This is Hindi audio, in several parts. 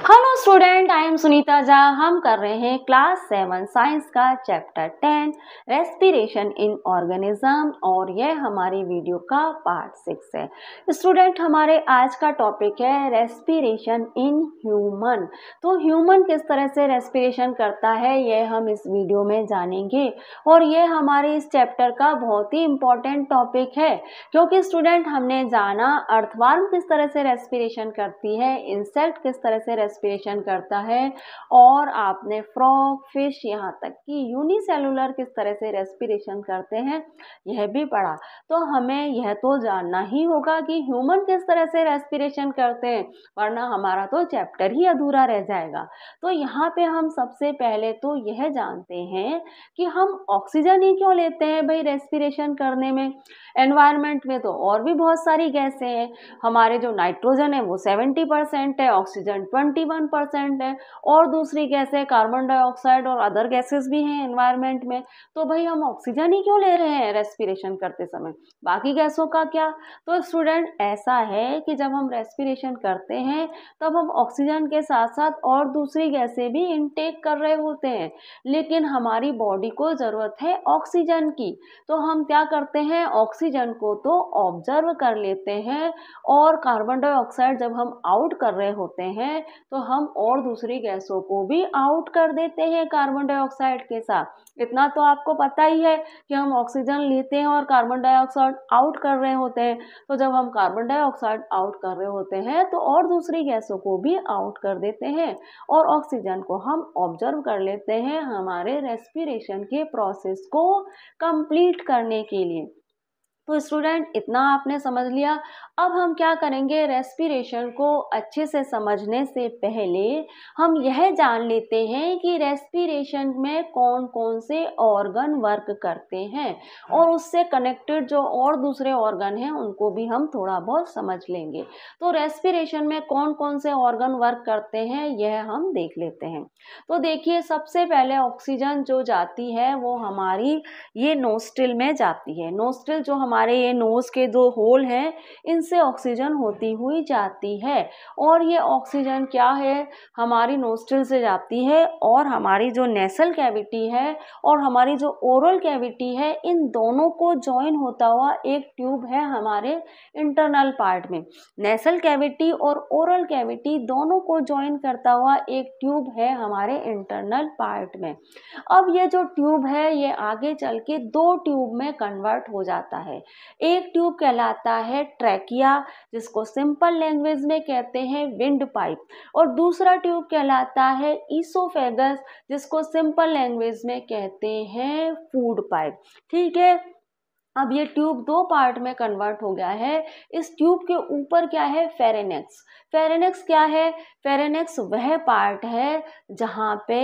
Hello student, I am Sunita Jha. हम कर रहे हैं क्लास 7 साइंस का चैप्टर 10 रेस्पिरेशन इन ऑर्गेनिज्म और यह हमारी वीडियो का पार्ट 6 है। स्टूडेंट, हमारे आज का टॉपिक है रेस्पिरेशन इन ह्यूमन। तो ह्यूमन किस तरह से रेस्पिरेशन करता है यह हम इस वीडियो में जानेंगे और यह हमारे इस चैप्टर का बहुत ही इम्पोर्टेंट टॉपिक है, क्योंकि स्टूडेंट हमने जाना अर्थवर्म किस तरह से रेस्पिरेशन करती है, इंसेक्ट किस तरह से रेस्पिरेशन करता है और आपने फ्रॉग, फिश, यहाँ तक कि यूनिसेलुलर किस तरह से रेस्पिरेशन करते हैं यह भी पढ़ा। तो हमें यह तो जानना ही होगा कि ह्यूमन किस तरह से रेस्पिरेशन करते हैं, वरना हमारा तो चैप्टर ही अधूरा रह जाएगा। तो यहाँ पे हम सबसे पहले तो यह जानते हैं कि हम ऑक्सीजन ही क्यों लेते हैं भाई रेस्पिरेशन करने में। एनवायरनमेंट में तो और भी बहुत सारी गैसें हैं। हमारे जो नाइट्रोजन है वो 70% है, ऑक्सीजन 21% है और दूसरी गैस है कार्बन डाइऑक्साइड और अदर गैसेस भी हैं एनवायरनमेंट में। तो भाई हम ऑक्सीजन ही क्यों ले रहे हैं रेस्पिरेशन करते समय, बाकी गैसों का क्या। तो स्टूडेंट ऐसा है कि जब हम रेस्पिरेशन करते हैं तब हम ऑक्सीजन के साथ साथ और दूसरी गैसें भी इनटेक कर रहे होते हैं, लेकिन हमारी बॉडी को ज़रूरत है ऑक्सीजन की। तो हम क्या करते हैं, ऑक्सीजन को तो ऑब्जर्व कर लेते हैं और कार्बन डाइऑक्साइड जब हम आउट कर रहे होते हैं तो हम और दूसरी गैसों को भी आउट कर देते हैं कार्बन डाइऑक्साइड के साथ। इतना तो आपको पता ही है कि हम ऑक्सीजन लेते हैं और कार्बन डाइऑक्साइड आउट कर रहे होते हैं। तो जब हम कार्बन डाइऑक्साइड आउट कर रहे होते हैं तो और दूसरी गैसों को भी आउट कर देते हैं और ऑक्सीजन को हम ऑब्जर्व कर लेते हैं हमारे रेस्पिरेशन के प्रोसेस को कंप्लीट करने के लिए। तो स्टूडेंट इतना आपने समझ लिया। अब हम क्या करेंगे, रेस्पिरेशन को अच्छे से समझने से पहले हम यह जान लेते हैं कि रेस्पिरेशन में कौन कौन से ऑर्गन वर्क करते हैं और उससे कनेक्टेड जो और दूसरे ऑर्गन हैं उनको भी हम थोड़ा बहुत समझ लेंगे। तो रेस्पिरेशन में कौन कौन से ऑर्गन वर्क करते हैं यह हम देख लेते हैं। तो देखिए, सबसे पहले ऑक्सीजन जो जाती है वो हमारी ये नोस्ट्रिल में जाती है। नोस्ट्रिल जो हमारे ये नोज के दो होल हैं इनसे ऑक्सीजन होती हुई जाती है और ये ऑक्सीजन क्या है, हमारी नोस्ट्रिल से जाती है और हमारी जो नेसल कैविटी है और हमारी जो ओरल कैविटी है इन दोनों को जॉइन होता हुआ एक ट्यूब है हमारे इंटरनल पार्ट में। नेसल कैविटी और ओरल कैविटी दोनों को जॉइन करता हुआ एक ट्यूब है हमारे इंटरनल पार्ट में। अब ये जो ट्यूब है ये आगे चल के दो ट्यूब में कन्वर्ट हो जाता है। एक ट्यूब कहलाता है ट्रैकिया, जिसको सिंपल लैंग्वेज में कहते हैं विंड पाइप, और दूसरा ट्यूब कहलाता है ईसोफेगस, जिसको सिंपल लैंग्वेज में कहते हैं फूड पाइप। ठीक है, अब ये ट्यूब दो पार्ट में कन्वर्ट हो गया है। इस ट्यूब के ऊपर क्या है, फेरेनेक्स। फेरेनेक्स क्या है, फेरेनेक्स वह पार्ट है जहाँ पे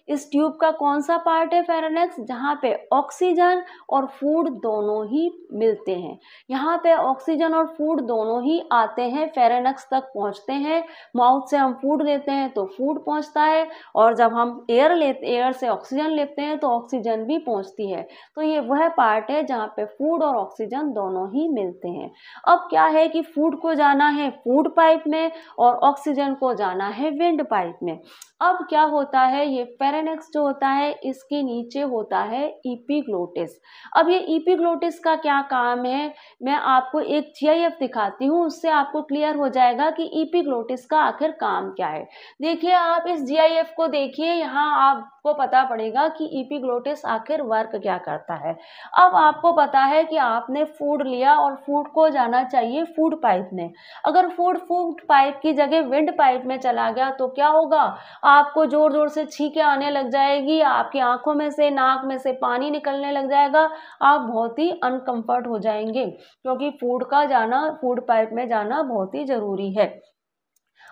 इस ट्यूब का कौन सा पार्ट है, फेरेनेक्स, जहाँ पे ऑक्सीजन और फूड दोनों ही मिलते हैं। यहाँ पे ऑक्सीजन और फूड दोनों ही आते हैं, फेरेनेक्स तक पहुँचते हैं। माउथ से हम फूड लेते हैं तो फूड पहुँचता है और जब हम एयर से ऑक्सीजन लेते हैं तो ऑक्सीजन भी पहुँचती है। तो ये वह पार्ट है जहाँ पे फूड और ऑक्सीजन दोनों ही मिलते हैं। अब क्या है कि फूड को जाना है फूड पाइप में और ऑक्सीजन को जाना है विंड पाइप में। अब क्या होता है, ये फेरेनेक्स जो होता है इसके नीचे होता है एपिग्लोटिस। अब ये एपिग्लोटिस का क्या काम है, मैं आपको एक जीआईएफ दिखाती हूँ, उससे आपको क्लियर हो जाएगा कि एपिग्लोटिस का आखिर काम क्या है। देखिए, आप इस जीआईएफ को देखिए, यहाँ आपको पता पड़ेगा कि एपिग्लोटिस आखिर वर्क क्या करता है। अब आपको पता है कि आपने फूड लिया और फूड को जाना चाहिए फूड पाइप में। अगर फूड पाइप की जगह विंड पाइप में चला गया तो क्या होगा, आपको जोर जोर से छींकें आने लग जाएगी, आपकी आंखों में से, नाक में से पानी निकलने लग जाएगा, आप बहुत ही अनकंफर्ट हो जाएंगे, क्योंकि फूड पाइप में जाना बहुत ही जरूरी है।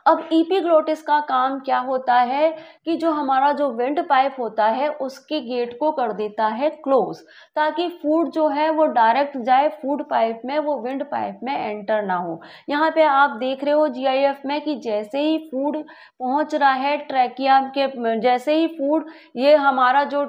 अब एपिग्लोटिस का काम क्या होता है कि जो हमारा जो विंड पाइप होता है उसके गेट को कर देता है क्लोज, ताकि फूड जो है वो डायरेक्ट जाए फूड पाइप में, वो विंड पाइप में एंटर ना हो। यहाँ पे आप देख रहे हो जीआईएफ में कि जैसे ही फूड पहुँच रहा है ट्रैकिया के, जैसे ही फूड, ये हमारा जो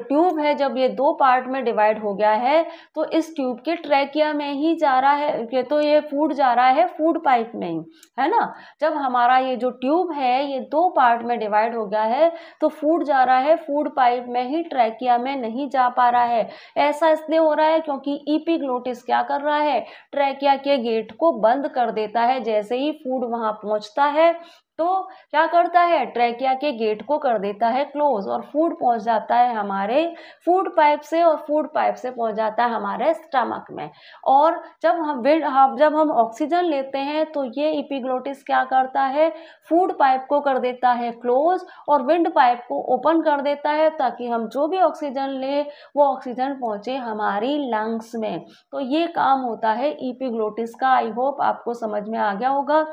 ट्यूब है, जब ये दो पार्ट में डिवाइड हो गया है तो इस ट्यूब के ट्रैकिया में ही जा रहा है, तो ये फूड जा रहा है फूड पाइप में। नहीं, है ना। जब हमारा ये जो ट्यूब है ये दो पार्ट में डिवाइड हो गया है तो फूड जा रहा है फूड पाइप में ही, ट्रैकिया में नहीं जा पा रहा है। ऐसा इसलिए हो रहा है क्योंकि इपिग्लोटिस क्या कर रहा है, ट्रैकिया के गेट को बंद कर देता है। जैसे ही फूड वहां पहुंचता है तो क्या करता है, ट्रैकिया के गेट को कर देता है क्लोज और फूड पहुंच जाता है हमारे फूड पाइप से, और फूड पाइप से पहुंच जाता है हमारे स्टमक में। और जब हम ऑक्सीजन लेते हैं तो ये इपिग्लोटिस क्या करता है, फूड पाइप को कर देता है क्लोज और विंड पाइप को ओपन कर देता है, ताकि हम जो भी ऑक्सीजन ले वो ऑक्सीजन पहुंचे हमारी लंग्स में। तो ये काम होता है इपिग्लोटिस का। आई होप आपको समझ में आ गया होगा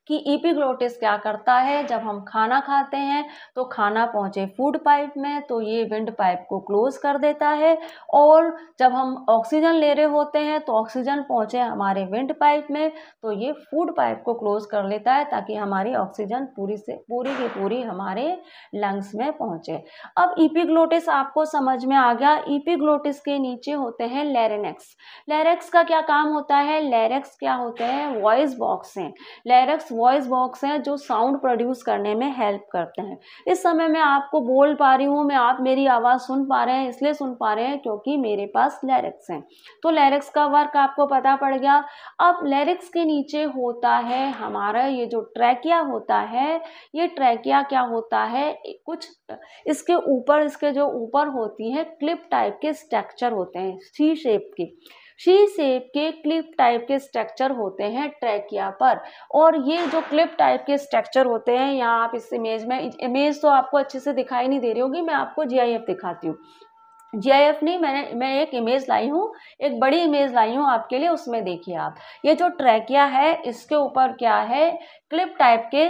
कि इपिग्लोटिस क्या करता है, जब हम खाना खाते हैं तो खाना पहुंचे फूड पाइप में तो ये विंड पाइप को क्लोज कर देता है, और जब हम ऑक्सीजन ले रहे होते हैं तो ऑक्सीजन पहुंचे हमारे विंड पाइप में तो ये फूड पाइप को क्लोज कर लेता है, ताकि हमारी ऑक्सीजन पूरी की पूरी हमारे लंग्स में पहुंचे। अब इपिग्लोटिस आपको समझ में आ गया। इपिग्लोटिस के नीचे होते हैं लैरिंक्स। लैरिंक्स का क्या काम होता है, लैरिंक्स क्या होते हैं, वॉइस बॉक्स हैं। लैरिंक्स वॉइस बॉक्स हैं जो साउंड प्रोड्यूस करने में हेल्प करते हैं। इस समय मैं आपको बोल पा रही हूँ, मैं आप मेरी आवाज़ सुन पा रहे हैं, इसलिए सुन पा रहे हैं क्योंकि मेरे पास लैरिंक्स हैं। तो लैरिंक्स का वर्क आपको पता पड़ गया। अब लैरिंक्स के नीचे होता है हमारा ये जो ट्रैकिया होता है, ये ट्रैकिया क्या होता है, कुछ इसके जो ऊपर होती है क्लिप टाइप के स्ट्रक्चर होते हैं, सी शेप के क्लिप टाइप के स्ट्रक्चर होते हैं ट्रैकिया पर। और ये जो क्लिप टाइप के स्ट्रक्चर होते हैं, यहाँ आप इस इमेज तो आपको अच्छे से दिखाई नहीं दे रही होगी, मैं आपको जीआईएफ दिखाती हूँ। जीआईएफ नहीं, मैं एक इमेज लाई हूँ, एक बड़ी इमेज लाई हूँ आपके लिए, उसमें देखिए आप, ये जो ट्रैकिया है इसके ऊपर क्या है, क्लिप टाइप के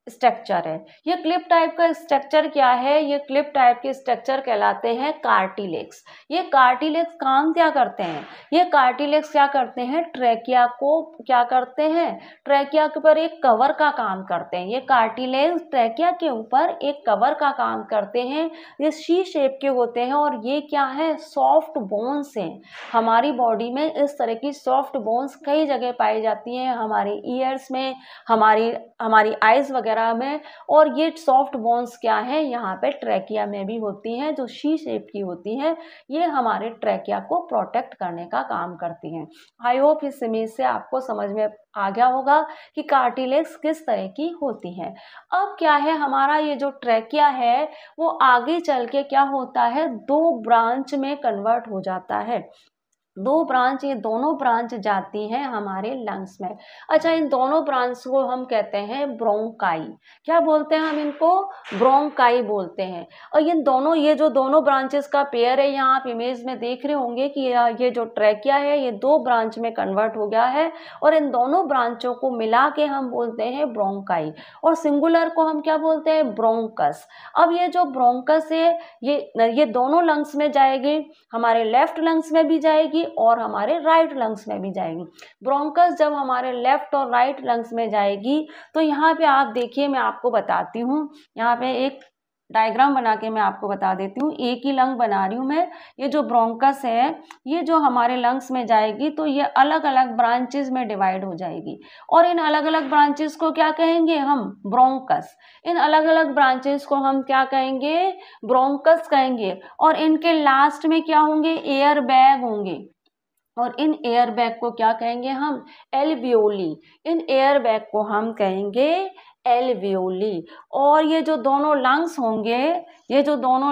स्ट्रक्चर है। ये क्लिप टाइप का स्ट्रक्चर क्या है, ये क्लिप टाइप के स्ट्रक्चर कहलाते हैं कार्टिलेग्स। ये कार्टिलेग्स काम क्या करते हैं, ये कार्टिलेग्स क्या करते हैं, ट्रैकिया को क्या करते हैं, ट्रैकिया के ऊपर एक कवर का काम करते हैं। ये कार्टिलेग्स ट्रैकिया के ऊपर एक कवर का काम करते हैं। ये सी शेप के होते हैं और ये क्या है, सॉफ्ट बोन्स हैं। हमारी बॉडी में इस तरह की सॉफ्ट बोन्स कई जगह पाई जाती हैं, हमारे ईयर्स में, हमारी आइज वगैरह में। और ये सॉफ्ट बोन्स क्या है, यहाँ पे ट्रैकिया में भी होती हैं, जो शी शेप की होती हैं। ये हमारे ट्रैकिया को प्रोटेक्ट करने का काम करती हैं। आई होप इस इमेज से आपको समझ में आ गया होगा कि कार्टिलेग्स किस तरह की होती हैं। अब क्या है, हमारा ये जो ट्रैकिया है वो आगे चल के क्या होता है, दो ब्रांच में कन्वर्ट हो जाता है। दो ब्रांच, ये दोनों ब्रांच जाती हैं हमारे लंग्स में। अच्छा, इन दोनों ब्रांच को हम कहते हैं ब्रोंकाई। क्या बोलते हैं हम इनको, ब्रोंकाई बोलते हैं। और ये जो दोनों ब्रांचेस का पेयर है, यहाँ आप इमेज में देख रहे होंगे कि ये जो ट्रैकिया है ये दो ब्रांच में कन्वर्ट हो गया है, और इन दोनों ब्रांचों को मिला के हम बोलते हैं ब्रोंकाई, और सिंगुलर को हम क्या बोलते हैं, ब्रोंकस। अब ये जो ब्रोंकस है ये दोनों लंग्स में जाएगी, हमारे लेफ्ट लंग्स में भी जाएगी और हमारे राइट लंग्स में भी जाएगी। ब्रोंकस जब हमारे लेफ्ट और राइट लंग्स में जाएगी तो यहाँ पे आप देखिए, मैं आपको बताती हूँ, यहाँ पे एक डायग्राम बना के मैं आपको बता देती हूँ। एक ही लंग बना रही हूँ मैं। ये जो ब्रोंकस है ये जो हमारे लंग्स में जाएगी तो ये अलग अलग ब्रांचेस में डिवाइड हो जाएगी, और इन अलग अलग ब्रांचेस को क्या कहेंगे हम, ब्रोंकस। इन अलग अलग ब्रांचेस को हम क्या कहेंगे, ब्रोंकस कहेंगे। और इनके लास्ट में क्या होंगे, एयर बैग होंगे, और इन एयर बैग को क्या कहेंगे हम, एल्वियोली। इन एयर बैग को हम कहेंगे एल्वियोली। और ये जो दोनों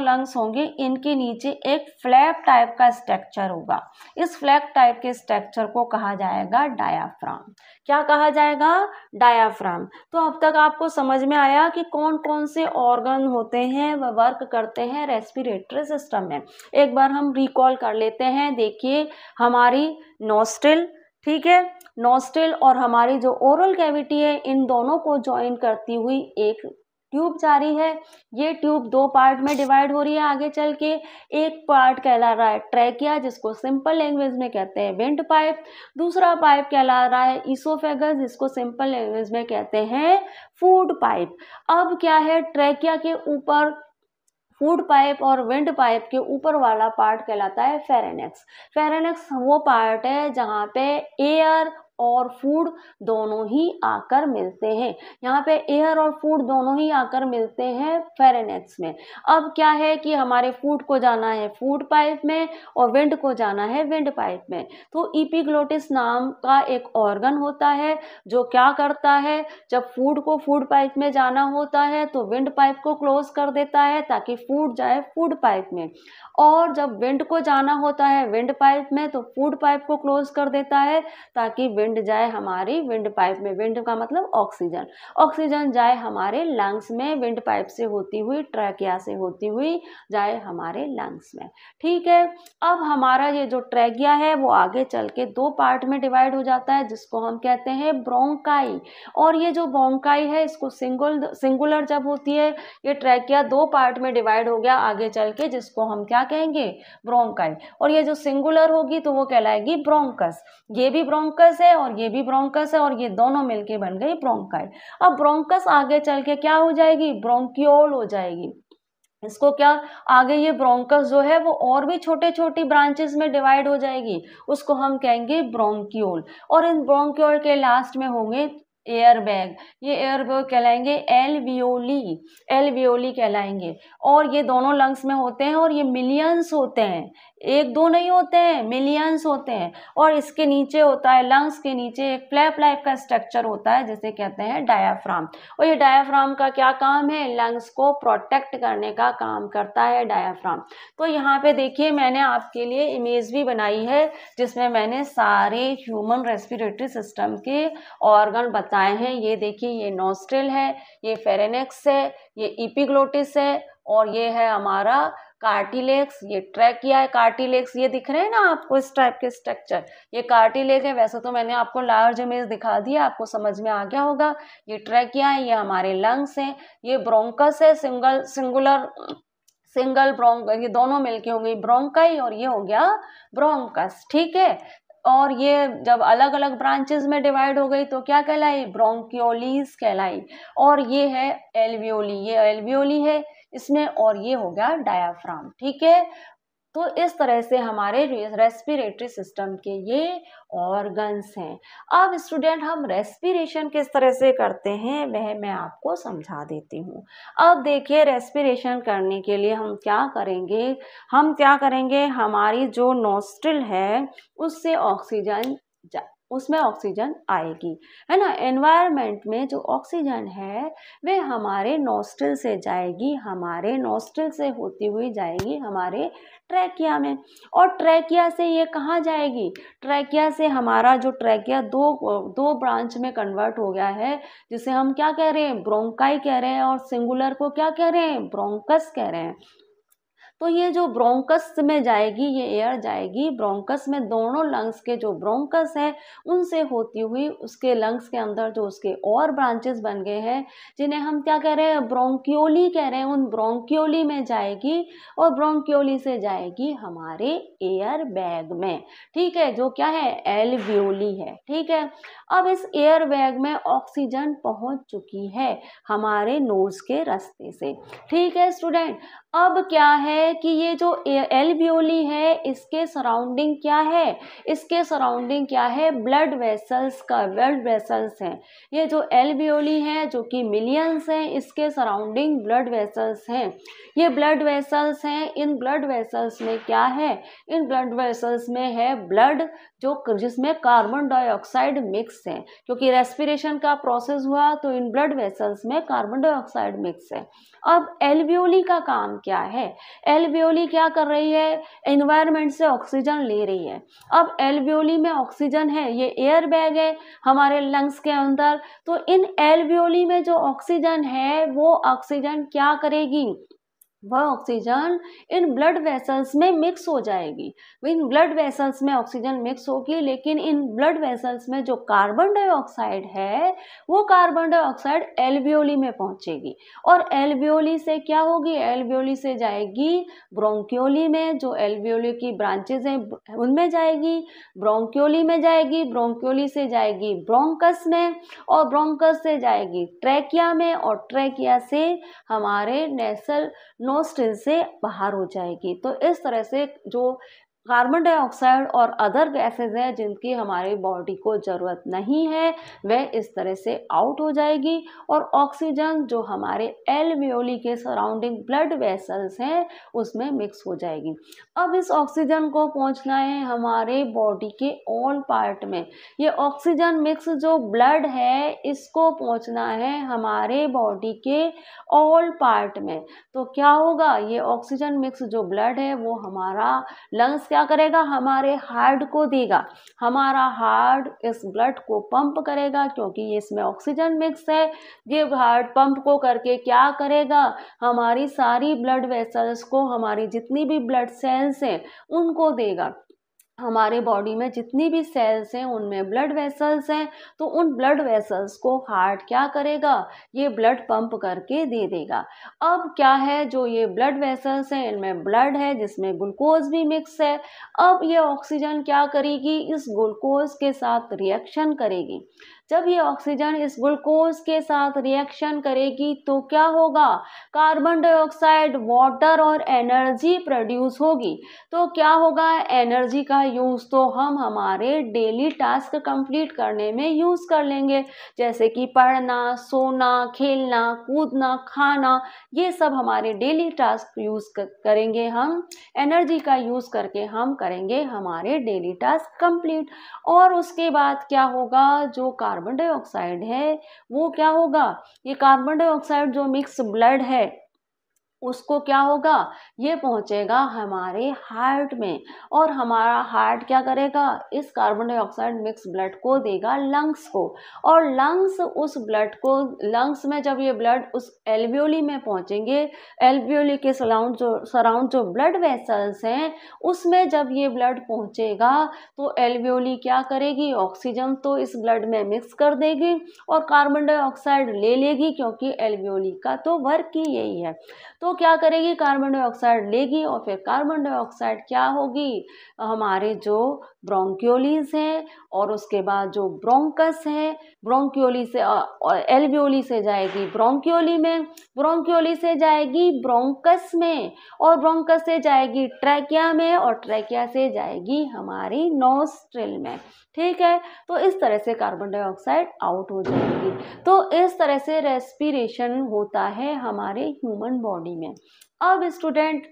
लंग्स होंगे इनके नीचे एक फ्लैप टाइप का स्ट्रक्चर होगा। इस फ्लैप टाइप के स्ट्रक्चर को कहा जाएगा डायाफ्राम। क्या कहा जाएगा, डायाफ्राम। तो अब तक आपको समझ में आया कि कौन कौन से ऑर्गन होते हैं वह वर्क करते हैं रेस्पिरेटरी सिस्टम में। एक बार हम रिकॉल कर लेते हैं। देखिए, हमारी नोस्ट्रिल, ठीक है, नोस्ट्रिल और हमारी जो ओरल कैविटी है, इन दोनों को ज्वाइन करती हुई एक ट्यूब जा रही है। ये ट्यूब दो पार्ट में डिवाइड हो रही है आगे चल के। एक पार्ट कहला रहा है ट्रैकिया, जिसको सिंपल लैंग्वेज में कहते हैं विंड पाइप। दूसरा पाइप कहला रहा है ईसोफेगस, जिसको सिंपल लैंग्वेज में कहते हैं फूड पाइप। अब क्या है, ट्रैकिया के ऊपर फूड पाइप और विंड पाइप के ऊपर वाला पार्ट कहलाता है फेरेनेक्स। फेरेनेक्स वो पार्ट है जहाँ पे एयर और फूड दोनों ही आकर मिलते हैं। यहाँ पे एयर और फूड दोनों ही आकर मिलते हैं फेरेनेक्स में। अब क्या है कि हमारे फूड को जाना है फूड पाइप में और विंड को जाना है विंड पाइप में। तो एपिग्लोटिस नाम का एक ऑर्गन होता है जो क्या करता है, जब फूड को फूड पाइप में जाना होता है तो विंड पाइप को क्लोज कर देता है ताकि फूड जाए फूड पाइप में, और जब विंड को जाना होता है विंड पाइप में तो फूड पाइप को क्लोज कर देता है ताकि विंड जाए हमारी विंड पाइप में। विंड का मतलब ऑक्सीजन, ऑक्सीजन जाए हमारे लंग्स में, विंड पाइप से होती हुई ट्रैकिया से होती हुई जाए हमारे लंग्स में। ठीक है, अब हमारा ये जो ट्रैकिया है वो आगे चल के दो पार्ट में डिवाइड हो जाता है जिसको हम कहते हैं ब्रोंकाई। और ये जो ब्रोंकाई है इसको सिंगुलर जब होती है, ये ट्रैकिया दो पार्ट में डिवाइड हो गया आगे चल के, जिसको हम क्या कहेंगे, ब्रोंकाई। और ये जो सिंगुलर होगी तो वो कहलाएगी ब्रोंकस। ये भी ब्रोंकस है और ये भी ब्रोंकस है और ये दोनों मिलके बन गई ब्रोंकाई। अब ब्रोंकस आगे चल के क्या हो जाएगी, ब्रोंकियोल हो जाएगी। इसको क्या, आगे ये ब्रोंकस जो है वो और भी छोटे छोटी ब्रांचेस में डिवाइड हो जाएगी, उसको हम कहेंगे ब्रोंकियोल। और इन ब्रोंकियोल के लास्ट में होंगे एयर बैग, ये एयर बैग कहलाएंगे एल्वियोली, एल्वियोली कहलाएंगे। और ये दोनों लंग्स में होते हैं और ये मिलियंस होते हैं, एक दो नहीं होते हैं, मिलियंस होते हैं। और इसके नीचे होता है, लंग्स के नीचे एक फ्लैप टाइप का स्ट्रक्चर होता है जिसे कहते हैं डायाफ्राम। और ये डायाफ्राम का क्या काम है, लंग्स को प्रोटेक्ट करने का काम करता है डायाफ्राम। तो यहाँ पे देखिए मैंने आपके लिए इमेज भी बनाई है जिसमें मैंने सारे ह्यूमन रेस्पिरेटरी सिस्टम के ऑर्गन बताए हैं। ये देखिए, ये नोस्ट्रिल है, ये फेरेनेक्स है, ये एपिग्लोटिस है और ये है हमारा कार्टिलेक्स, ये ट्रैकिया है, कार्टिलेक्स ये दिख रहे हैं ना आपको इस टाइप के स्ट्रक्चर, ये कार्टिलेग है। वैसे तो मैंने आपको लार्ज इमेज दिखा दिया, आपको समझ में आ गया होगा। ये ट्रैकिया है, ये हमारे लंग्स हैं, ये ब्रोंकस है, सिंगल ब्रोंक, ये दोनों मिलके हो गई ब्रोंकाई और ये हो गया ब्रोंकस। ठीक है, और ये जब अलग अलग ब्रांचेस में डिवाइड हो गई तो क्या कहलाई, ब्रोंकियोलीज कहलाई। और ये है एल्वियोली, ये एल्वियोली है इसमें, और ये हो गया डायाफ्राम। ठीक है, तो इस तरह से हमारे रेस्पिरेटरी सिस्टम के ये ऑर्गन्स हैं। अब स्टूडेंट हम रेस्पिरेशन किस तरह से करते हैं वह मैं आपको समझा देती हूँ। अब देखिए, रेस्पिरेशन करने के लिए हम क्या करेंगे, हमारी जो नोस्ट्रिल है उससे उसमें ऑक्सीजन आएगी, है ना। एनवायरनमेंट में जो ऑक्सीजन है वे हमारे नोस्ट्रिल से जाएगी, हमारे नोस्ट्रिल से होती हुई जाएगी हमारे ट्रैकिया में। और ट्रैकिया से ये कहाँ जाएगी, ट्रैकिया से हमारा जो ट्रैकिया दो ब्रांच में कन्वर्ट हो गया है, जिसे हम क्या कह रहे हैं, ब्रोंकाई कह रहे हैं, और सिंगुलर को क्या कह रहे हैं, ब्रोंकस कह रहे हैं। तो ये जो ब्रोंकस में जाएगी, ये एयर जाएगी ब्रोंकस में, दोनों लंग्स के जो ब्रोंकस है उनसे होती हुई उसके लंग्स के अंदर जो उसके और ब्रांचेस बन गए हैं जिन्हें हम क्या कह रहे हैं, ब्रोंकियोली कह रहे हैं, उन ब्रोंकियोली में जाएगी और ब्रोंकियोली से जाएगी हमारे एयर बैग में। ठीक है, जो क्या है, एल्वियोली है। ठीक है, अब इस एयर बैग में ऑक्सीजन पहुंच चुकी है हमारे नोज के रास्ते से। ठीक है स्टूडेंट, अब क्या है कि ये जो एल्वियोली है इसके सराउंडिंग क्या है, इसके सराउंडिंग क्या है, ब्लड वेसल्स का, ब्लड वेसल्स हैं। ये जो एल्वियोली है जो कि मिलियंस हैं, इसके सराउंडिंग ब्लड वेसल्स हैं। ये ब्लड वेसल्स हैं, इन ब्लड वेसल्स में क्या है, इन ब्लड वेसल्स में है ब्लड जिसमें कार्बन डाइऑक्साइड मिक्स है, क्योंकि रेस्पिरेशन का प्रोसेस हुआ तो इन ब्लड वेसल्स में कार्बन डाइऑक्साइड मिक्स है। अब एल्वियोली का काम क्या है, एल्वियोली क्या कर रही है, एनवायरनमेंट से ऑक्सीजन ले रही है। अब एल्वियोली में ऑक्सीजन है, ये एयर बैग है हमारे लंग्स के अंदर, तो इन एल्वियोली में जो ऑक्सीजन है वो ऑक्सीजन क्या करेगी, वह ऑक्सीजन इन ब्लड वेसल्स में मिक्स हो जाएगी। इन ब्लड वेसल्स में ऑक्सीजन मिक्स होगी, लेकिन इन ब्लड वेसल्स में जो कार्बन डाइऑक्साइड है वो कार्बन डाइऑक्साइड एल्वियोली में पहुंचेगी। और एल्वियोली से क्या होगी, एल्वियोली से जाएगी ब्रोंकियोली में, जो एल्वियोली की ब्रांचेज हैं उनमें जाएगी, ब्रोंकियोली में जाएगी, ब्रोंकियोली से जाएगी ब्रोंकस में, और ब्रोंकस से जाएगी ट्रैकिया में, और ट्रैकिया से हमारे नोस्ट्रिल से बाहर हो जाएगी। तो इस तरह से जो कार्बन डाइऑक्साइड और अदर गैसेज हैं जिनकी हमारी बॉडी को ज़रूरत नहीं है, वह इस तरह से आउट हो जाएगी और ऑक्सीजन जो हमारे एल्वियोली के सराउंडिंग ब्लड वेसल्स हैं उसमें मिक्स हो जाएगी। अब इस ऑक्सीजन को पहुंचना है हमारे बॉडी के ऑल पार्ट में। ये ऑक्सीजन मिक्स जो ब्लड है इसको पहुंचना है हमारे बॉडी के ऑल पार्ट में। तो क्या होगा, ये ऑक्सीजन मिक्स जो ब्लड है वो हमारा लंग्स क्या करेगा, हमारे हार्ट को देगा। हमारा हार्ट इस ब्लड को पंप करेगा क्योंकि इसमें ऑक्सीजन मिक्स है। ये हार्ट पंप को करके क्या करेगा, हमारी सारी ब्लड वेसल्स को, हमारी जितनी भी ब्लड सेल्स हैं उनको देगा। हमारे बॉडी में जितनी भी सेल्स हैं उनमें ब्लड वेसल्स हैं, तो उन ब्लड वेसल्स को हार्ट क्या करेगा, ये ब्लड पंप करके दे देगा। अब क्या है, जो ये ब्लड वेसल्स हैं इनमें ब्लड है जिसमें ग्लूकोज भी मिक्स है। अब ये ऑक्सीजन क्या करेगी, इस ग्लूकोज के साथ रिएक्शन करेगी। जब ये ऑक्सीजन इस ग्लूकोज के साथ रिएक्शन करेगी तो क्या होगा, कार्बन डाइऑक्साइड, वाटर और एनर्जी प्रोड्यूस होगी। तो क्या होगा, एनर्जी का यूज़ तो हम हमारे डेली टास्क कंप्लीट करने में यूज़ कर लेंगे, जैसे कि पढ़ना, सोना, खेलना, कूदना, खाना, ये सब हमारे डेली टास्क यूज़ करेंगे हम। एनर्जी का यूज़ करके हम करेंगे हमारे डेली टास्क कंप्लीट। और उसके बाद क्या होगा, जो कार्बन डाइऑक्साइड है वो क्या होगा, ये कार्बन डाइऑक्साइड जो मिक्स ब्लड है उसको क्या होगा, ये पहुंचेगा हमारे हार्ट में और हमारा हार्ट क्या करेगा, इस कार्बन डाइऑक्साइड मिक्स ब्लड को देगा लंग्स को। और लंग्स उस ब्लड को, लंग्स में जब ये ब्लड उस एल्वियोली में पहुंचेंगे, एल्वियोली के सराउंड जो ब्लड वेसल्स हैं उसमें जब ये ब्लड पहुंचेगा तो एल्वियोली क्या करेगी, ऑक्सीजन तो इस ब्लड में मिक्स कर देगी और कार्बन डाइऑक्साइड ले लेगी, क्योंकि एल्वियोली का तो वर्क ही यही है। तो क्या करेगी, कार्बन डाइऑक्साइड लेगी और फिर कार्बन डाइऑक्साइड क्या होगी, हमारे जो ब्रोंक्योलीज हैं और उसके बाद जो ब्रोंकस है, ब्रोंक्योली से एल्वियोली से जाएगी ब्रोंक्योली में, ब्रोंक्योली से जाएगी ब्रोंकस में और ब्रोंकस से जाएगी ट्रैकिया में और ट्रैकिया से जाएगी हमारी नोस्ट्रिल में। ठीक है, तो इस तरह से कार्बन डाइऑक्साइड आउट हो जाएगी। तो इस तरह से रेस्पिरेशन होता है हमारे ह्यूमन बॉडी में। अब स्टूडेंट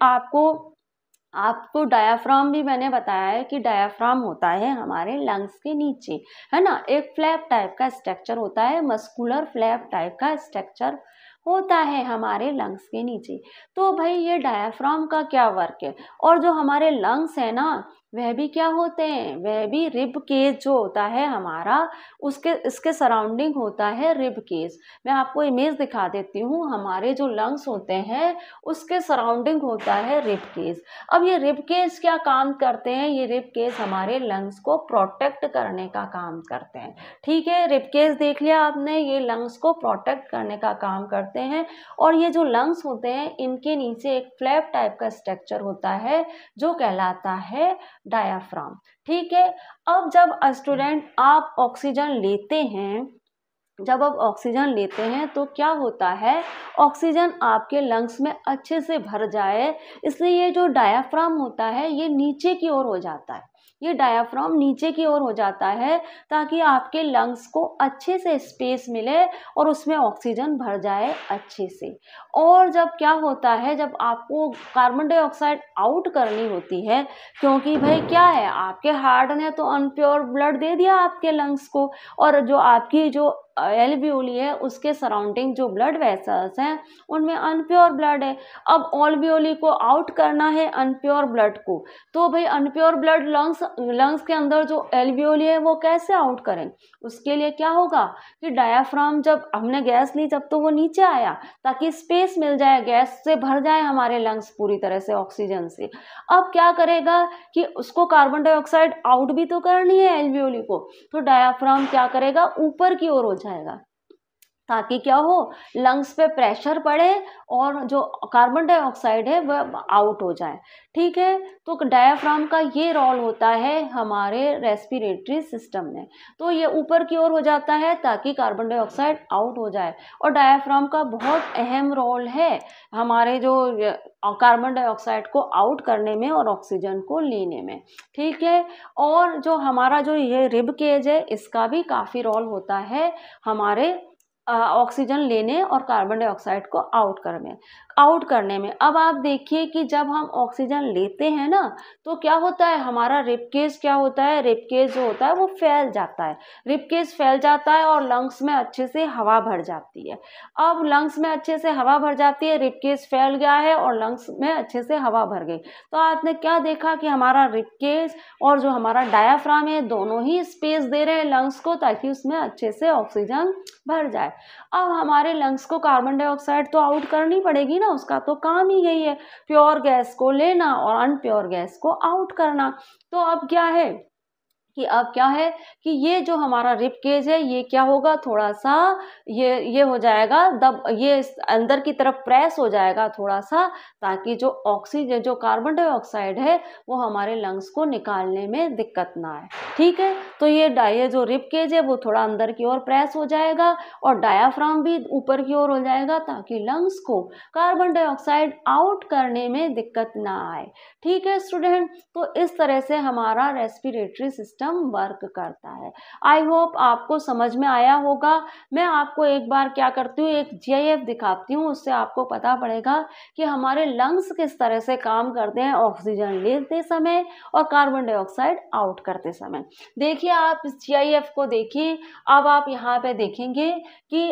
आपको डायाफ्राम भी मैंने बताया है कि डायाफ्राम होता है हमारे लंग्स के नीचे, है ना, एक फ्लैप टाइप का स्ट्रक्चर होता है, मस्कुलर फ्लैप टाइप का स्ट्रक्चर होता है हमारे लंग्स के नीचे। तो भाई ये डायाफ्राम का क्या वर्क है, और जो हमारे लंग्स है ना वह भी क्या होते हैं, वह भी रिब केज जो होता है हमारा, इसके सराउंडिंग होता है रिब केज। मैं आपको इमेज दिखा देती हूँ, हमारे जो लंग्स होते हैं उसके सराउंडिंग होता है रिब केज। अब ये रिब केज क्या काम करते हैं, ये रिब केज हमारे लंग्स को प्रोटेक्ट करने का काम करते हैं। ठीक है, रिब केज देख लिया आपने, ये लंग्स को प्रोटेक्ट करने का काम करते हैं। और ये जो लंग्स होते हैं इनके नीचे एक फ्लैप टाइप का स्ट्रक्चर होता है जो कहलाता है डायाफ्राम। ठीक है, अब जब स्टूडेंट आप ऑक्सीजन लेते हैं, जब आप ऑक्सीजन लेते हैं तो क्या होता है, ऑक्सीजन आपके लंग्स में अच्छे से भर जाए, इसलिए ये जो डायाफ्राम होता है ये नीचे की ओर हो जाता है। ये डायाफ्राम नीचे की ओर हो जाता है ताकि आपके लंग्स को अच्छे से स्पेस मिले और उसमें ऑक्सीजन भर जाए अच्छे से। और जब क्या होता है, जब आपको कार्बन डाइऑक्साइड आउट करनी होती है, क्योंकि भाई क्या है, आपके हार्ट ने तो अनप्योर ब्लड दे दिया आपके लंग्स को, और जो आपकी जो एल्वियोली है उसके सराउंडिंग जो ब्लड वेसल्स हैं उनमें अनप्योर ब्लड है। अब एल्वियोली को आउट करना है अनप्योर ब्लड को, तो भाई अनप्योर ब्लड लंग्स के अंदर जो एल्वियोली है वो कैसे आउट करें, उसके लिए क्या होगा कि डायाफ्राम, जब हमने गैस ली जब तो वो नीचे आया ताकि स्पेस मिल जाए, गैस से भर जाए हमारे लंग्स पूरी तरह से ऑक्सीजन से। अब क्या करेगा कि उसको कार्बन डाइऑक्साइड आउट भी तो करनी है एल्वियोली को, तो डायाफ्राम क्या करेगा, ऊपर की ओर हो जाएगा। ताकि क्या हो, लंग्स पे प्रेशर पड़े और जो कार्बन डाइऑक्साइड है वह आउट हो जाए। ठीक है, तो डायाफ्राम का ये रोल होता है हमारे रेस्पिरेटरी सिस्टम में। तो ये ऊपर की ओर हो जाता है ताकि कार्बन डाइऑक्साइड आउट हो जाए, और डायाफ्राम का बहुत अहम रोल है हमारे जो कार्बन डाइऑक्साइड को आउट करने में और ऑक्सीजन को लेने में। ठीक है, और जो हमारा जो ये रिब केज है इसका भी काफ़ी रोल होता है हमारे ऑक्सीजन लेने और कार्बन डाइऑक्साइड को आउट करने में। अब आप देखिए कि जब हम ऑक्सीजन लेते हैं ना, तो क्या होता है, हमारा रिब केज क्या होता है, रिब केज जो होता है वो फैल जाता है। रिब केज फैल जाता है और लंग्स में अच्छे से हवा भर जाती है। अब लंग्स में अच्छे से हवा भर जाती है, रिब केज फैल गया है और लंग्स में अच्छे से हवा भर गई, तो आपने क्या देखा कि हमारा रिब केज और जो हमारा डायाफ्राम है दोनों ही स्पेस दे रहे हैं लंग्स को, ताकि उसमें अच्छे से ऑक्सीजन भर जाए। अब हमारे लंग्स को कार्बन डाइऑक्साइड तो आउट करनी पड़ेगी ना, उसका तो काम ही यही है, प्योर गैस को लेना और अनप्योर गैस को आउट करना। तो अब क्या है कि ये जो हमारा रिब केज है ये क्या होगा, थोड़ा सा ये हो जाएगा, ये अंदर की तरफ प्रेस हो जाएगा थोड़ा सा, ताकि जो ऑक्सीजन जो कार्बन डाइऑक्साइड है वो हमारे लंग्स को निकालने में दिक्कत ना आए। ठीक है, तो ये जो रिब केज है वो थोड़ा अंदर की ओर प्रेस हो जाएगा और डायाफ्राम भी ऊपर की ओर हो जाएगा, ताकि लंग्स को कार्बन डाइऑक्साइड आउट करने में दिक्कत ना आए। ठीक है स्टूडेंट, तो इस तरह से हमारा रेस्पिरेटरी सिस्टम वर्क करता है। आई होप आपको समझ में आया होगा। मैं आपको एक बार क्या करती हूँ, एक जीआईएफ दिखाती हूँ, उससे आपको पता पड़ेगा कि हमारे लंग्स किस तरह से काम करते हैं ऑक्सीजन लेते समय और कार्बन डाइऑक्साइड आउट करते समय। देखिए, आप इस जीआईएफ को देखिए। अब आप यहाँ पे देखेंगे कि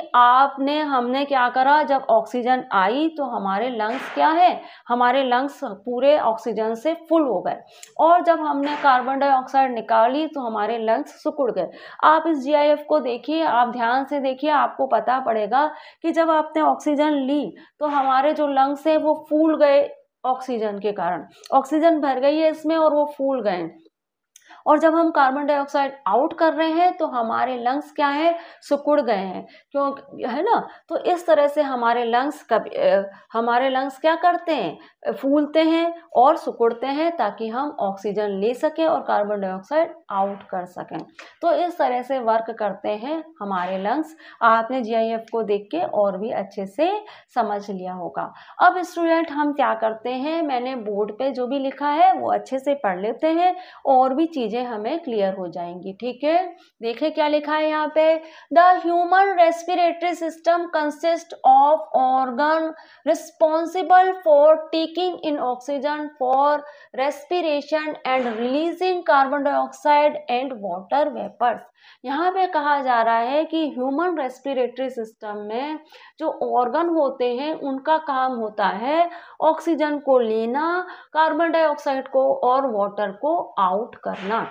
हमने क्या करा, जब ऑक्सीजन आई तो हमारे लंग्स क्या है, हमारे लंग्स पूरे ऑक्सीजन से फुल हो गए, और जब हमने कार्बन डाइऑक्साइड निकाली तो हमारे लंग्स सिकुड़ गए। आप इस जीआईएफ को देखिए, आप ध्यान से देखिए, आपको पता पड़ेगा कि जब आपने ऑक्सीजन ली तो हमारे जो लंग्स है वो फूल गए, ऑक्सीजन के कारण ऑक्सीजन भर गई है इसमें और वो फूल गए। और जब हम कार्बन डाइऑक्साइड आउट कर रहे हैं तो हमारे लंग्स क्या है, सिकुड़ गए हैं, क्यों, है ना। तो इस तरह से हमारे लंग्स क्या करते हैं, फूलते हैं और सिकुड़ते हैं, ताकि हम ऑक्सीजन ले सकें और कार्बन डाइऑक्साइड आउट कर सकें। तो इस तरह से वर्क करते हैं हमारे लंग्स। आपने जीआईएफ को देख के और भी अच्छे से समझ लिया होगा। अब स्टूडेंट, हम क्या करते हैं, मैंने बोर्ड पे जो भी लिखा है वो अच्छे से पढ़ लेते हैं और भी चीजें हमें क्लियर हो जाएंगी। ठीक है, देखिए क्या लिखा है यहाँ पे, the human respiratory system consist of organ responsible for taking in oxygen for respiration and releasing carbon dioxide and water vapours. यहाँ पे कहा जा रहा है कि ह्यूमन रेस्पिरेटरी सिस्टम में जो ऑर्गन होते हैं उनका काम होता है ऑक्सीजन को लेना, कार्बन डाइऑक्साइड को और वाटर को आउट करना।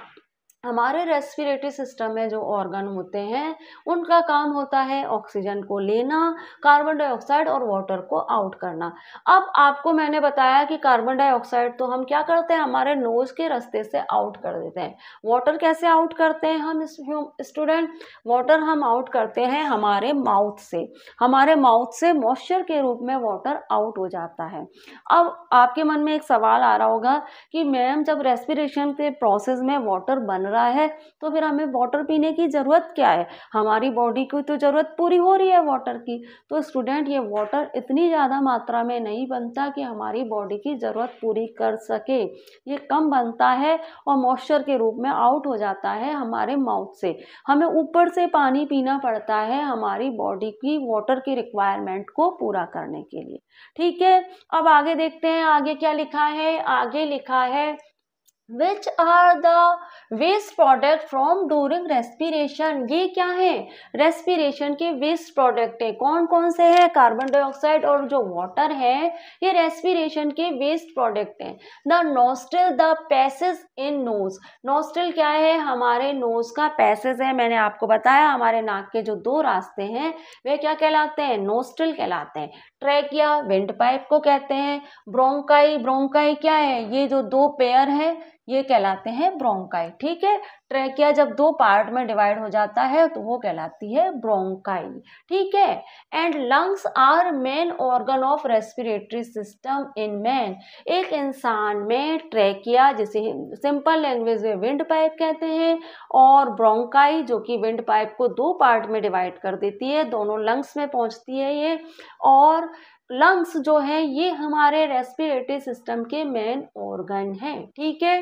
हमारे रेस्पिरेटरी सिस्टम में जो ऑर्गन होते हैं उनका काम होता है ऑक्सीजन को लेना, कार्बन डाइऑक्साइड और वाटर को आउट करना। अब आपको मैंने बताया कि कार्बन डाइऑक्साइड तो हम क्या करते हैं, हमारे नोज के रास्ते से आउट कर देते हैं। वाटर कैसे आउट करते हैं हम स्टूडेंट, वाटर हम आउट करते हैं हमारे माउथ से। हमारे माउथ से मॉइस्चर के रूप में वाटर आउट हो जाता है। अब आपके मन में एक सवाल आ रहा होगा कि मैम, जब रेस्पिरेशन के प्रोसेस में वाटर बन रहा है तो फिर हमें वाटर पीने की ज़रूरत क्या है, हमारी बॉडी की तो ज़रूरत पूरी हो रही है वाटर की। तो स्टूडेंट, ये वाटर इतनी ज़्यादा मात्रा में नहीं बनता कि हमारी बॉडी की ज़रूरत पूरी कर सके, ये कम बनता है और मॉइस्चर के रूप में आउट हो जाता है हमारे माउथ से। हमें ऊपर से पानी पीना पड़ता है हमारी बॉडी की वाटर की रिक्वायरमेंट को पूरा करने के लिए। ठीक है, अब आगे देखते हैं, आगे क्या लिखा है। आगे लिखा है, Which are the waste product from during respiration। ये क्या है, रेस्पिरेशन के वेस्ट प्रोडक्ट है। कौन कौन से हैं, कार्बन डाइऑक्साइड और जो वाटर है, ये रेस्पिरेशन के वेस्ट प्रोडक्ट हैं। The nostril, the passage in knows. Nostril क्या है, हमारे नोज का पैसेज है। मैंने आपको बताया हमारे नाक के जो दो रास्ते हैं वे क्या कहलाते हैं, नोस्ट्रिल कहलाते हैं। ट्रैकिया विंड पाइप को कहते हैं। ब्रोंकाई, ब्रोंकाई क्या है, ये जो दो पेयर है ये कहलाते हैं ब्रोंकाई। ठीक है, ट्रैकिया जब दो पार्ट में डिवाइड हो जाता है तो वो कहलाती है ब्रोंकाई। ठीक है, and lungs are main organ of respiratory system in man. एक इंसान में ट्रैकिया, जिसे सिंपल लैंग्वेज में विंड पाइप कहते हैं, और ब्रोंकाई जो कि विंड पाइप को दो पार्ट में डिवाइड कर देती है, दोनों लंग्स में पहुंचती है ये। और लंग्स जो है ये हमारे रेस्पिरेटरी सिस्टम के मेन ऑर्गन हैं। ठीक है,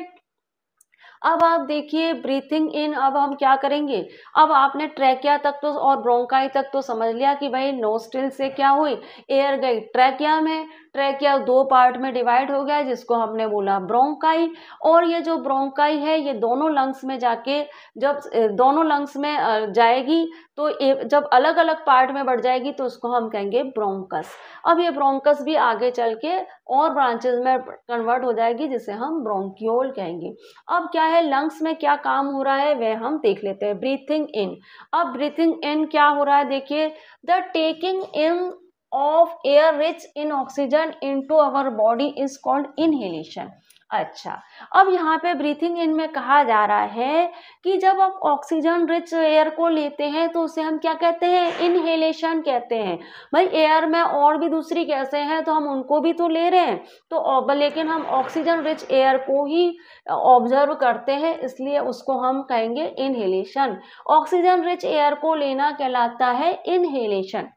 अब आप देखिए ब्रीथिंग इन, अब हम क्या करेंगे। अब आपने ट्रैकिया तक तो और ब्रोंकाई तक तो समझ लिया कि भाई नोस्ट्रिल से क्या हुई, एयर गई ट्रैकिया में, ट्रैकिया दो पार्ट में डिवाइड हो गया जिसको हमने बोला ब्रोंकाई। और ये जो ब्रोंकाई है ये दोनों लंग्स में जाके, जब दोनों लंग्स में जाएगी तो जब अलग अलग पार्ट में बढ़ जाएगी तो उसको हम कहेंगे ब्रोंकस। अब ये ब्रोंकस भी आगे चल के और ब्रांचेस में कन्वर्ट हो जाएगी जिसे हम ब्रोंकियोल कहेंगे। अब क्या है, लंग्स में क्या काम हो रहा है वह हम देख लेते हैं। ब्रीथिंग इन, अब ब्रीथिंग इन क्या हो रहा है देखिए, the taking in of air rich in oxygen into our body is called inhalation. अच्छा, अब यहाँ पे ब्रीथिंग इन में कहा जा रहा है कि जब आप ऑक्सीजन रिच एयर को लेते हैं तो उसे हम क्या कहते हैं, इनहेलेशन कहते हैं। भाई एयर में और भी दूसरी गैसें हैं तो हम उनको भी तो ले रहे हैं, तो लेकिन हम ऑक्सीजन रिच एयर को ही ऑब्जर्व करते हैं, इसलिए उसको हम कहेंगे इनहेलेशन। ऑक्सीजन रिच एयर को लेना कहलाता है inhalation.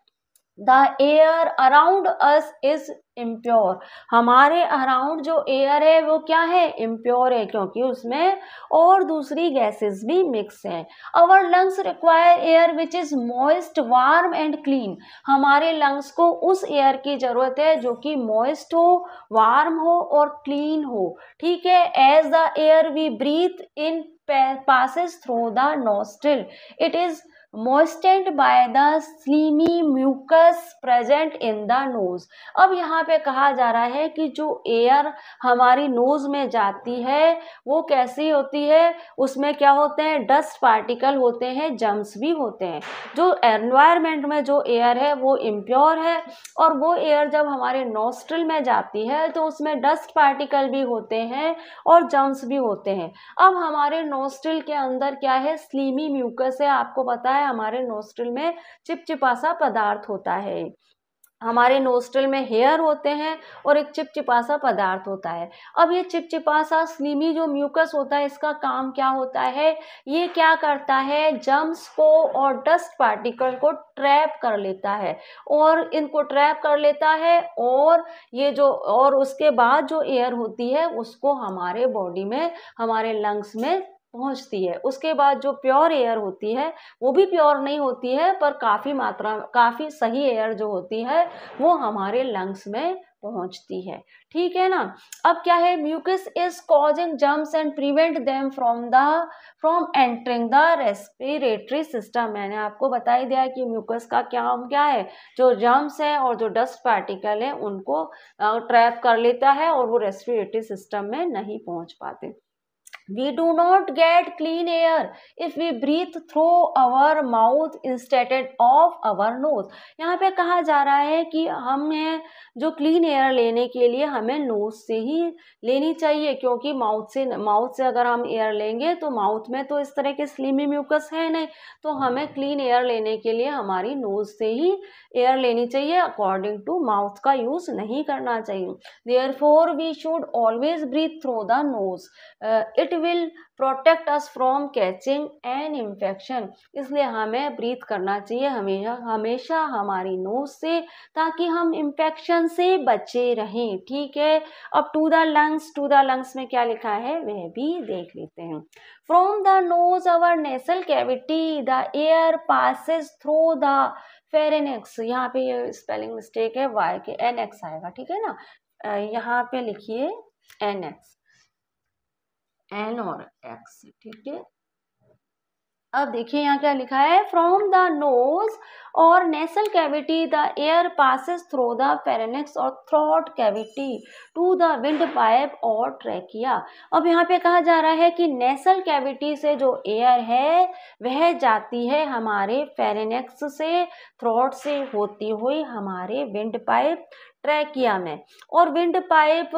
The air around us is impure, हमारे अराउंड जो एयर है वो क्या है, इम्प्योर है, क्योंकि उसमें और दूसरी गैसेस भी मिक्स हैं। Our lungs require air which is moist, warm and clean, हमारे लंग्स को उस एयर की जरूरत है जो कि मॉइस्ट हो, वार्म हो और क्लीन हो। ठीक है, as the air we breathe in passes through the nostril, it is moistened by the slimy mucus present in the nose। अब यहाँ पे कहा जा रहा है कि जो एयर हमारी नोज में जाती है वो कैसी होती है, उसमें क्या होते हैं, डस्ट पार्टिकल होते हैं, जम्स भी होते हैं। जो एनवायरनमेंट में जो एयर है वो इम्प्योर है, और वो एयर जब हमारे नोस्ट्रिल में जाती है तो उसमें डस्ट पार्टिकल भी होते हैं और जम्स भी होते हैं। अब हमारे नोस्ट्रिल के अंदर क्या है, स्लीमी म्यूकस है। आपको पता है हमारे नोस्ट्रिल में चिपचिपा सा पदार्थ होता है, हमारे नोस्ट्रिल में हेयर होते हैं और एक चिपचिपा सा पदार्थ होता है। अब ये चिपचिपा सा स्लीमी जो म्यूकस होता है इसका काम क्या होता है, ये क्या करता है, जम्स को और डस्ट पार्टिकल को ट्रैप कर लेता है, और इनको ट्रैप कर लेता है, और ये जो, और उसके बाद जो एयर होती है उसको हमारे बॉडी में, हमारे लंग्स में पहुंचती है। उसके बाद जो प्योर एयर होती है वो भी प्योर नहीं होती है, पर काफ़ी सही एयर जो होती है वो हमारे लंग्स में पहुंचती है। ठीक है ना। अब क्या है, mucus is causing germs and prevent them from entering the respiratory system. मैंने आपको बता ही दिया कि म्यूकस का क्या है, जो जम्स है और जो डस्ट पार्टिकल है उनको ट्रैप कर लेता है और वो रेस्पिरेटरी सिस्टम में नहीं पहुंच पाते। We do not get clean air if we breathe through our mouth instead of our nose। यहाँ पे कहा जा रहा है कि हमें जो क्लीन एयर लेने के लिए हमें नोज से ही लेनी चाहिए, क्योंकि माउथ से अगर हम एयर लेंगे तो माउथ में तो इस तरह के स्लीमी म्यूकस है नहीं, तो हमें क्लीन एयर लेने के लिए हमारी नोज से ही एयर लेनी चाहिए, अकॉर्डिंग टू माउथ का यूज नहीं करना चाहिए। Therefore we should always breathe through the nose, it will protect us from catching an infection। इसलिए हमें ब्रीथ करना चाहिए हमेशा हमारी नोज से, ताकि हम इन्फेक्शन से बचे रहें। ठीक है, अब टू द लंग्स में क्या लिखा है वह भी देख लेते हैं। From the nose our nasal cavity the air passes through the pharynx. यहाँ पे ये स्पेलिंग मिस्टेक है, वाई के NX आएगा, ठीक है ना। यहाँ पे लिखिए NX, N और X, ठीक है। अब देखिए यहाँ क्या लिखा है, फ्रॉम द नोज और nasal cavity the air passes through the pharynx और throat cavity to the wind pipe और ट्रैकिया। अब यहाँ पे कहा जा रहा है कि नेसल कैविटी से जो एयर है वह जाती है हमारे फेरेनिक्स से, थ्रोट से होती हुई हमारे विंड पाइप ट्रैकिया में। और विंड पाइप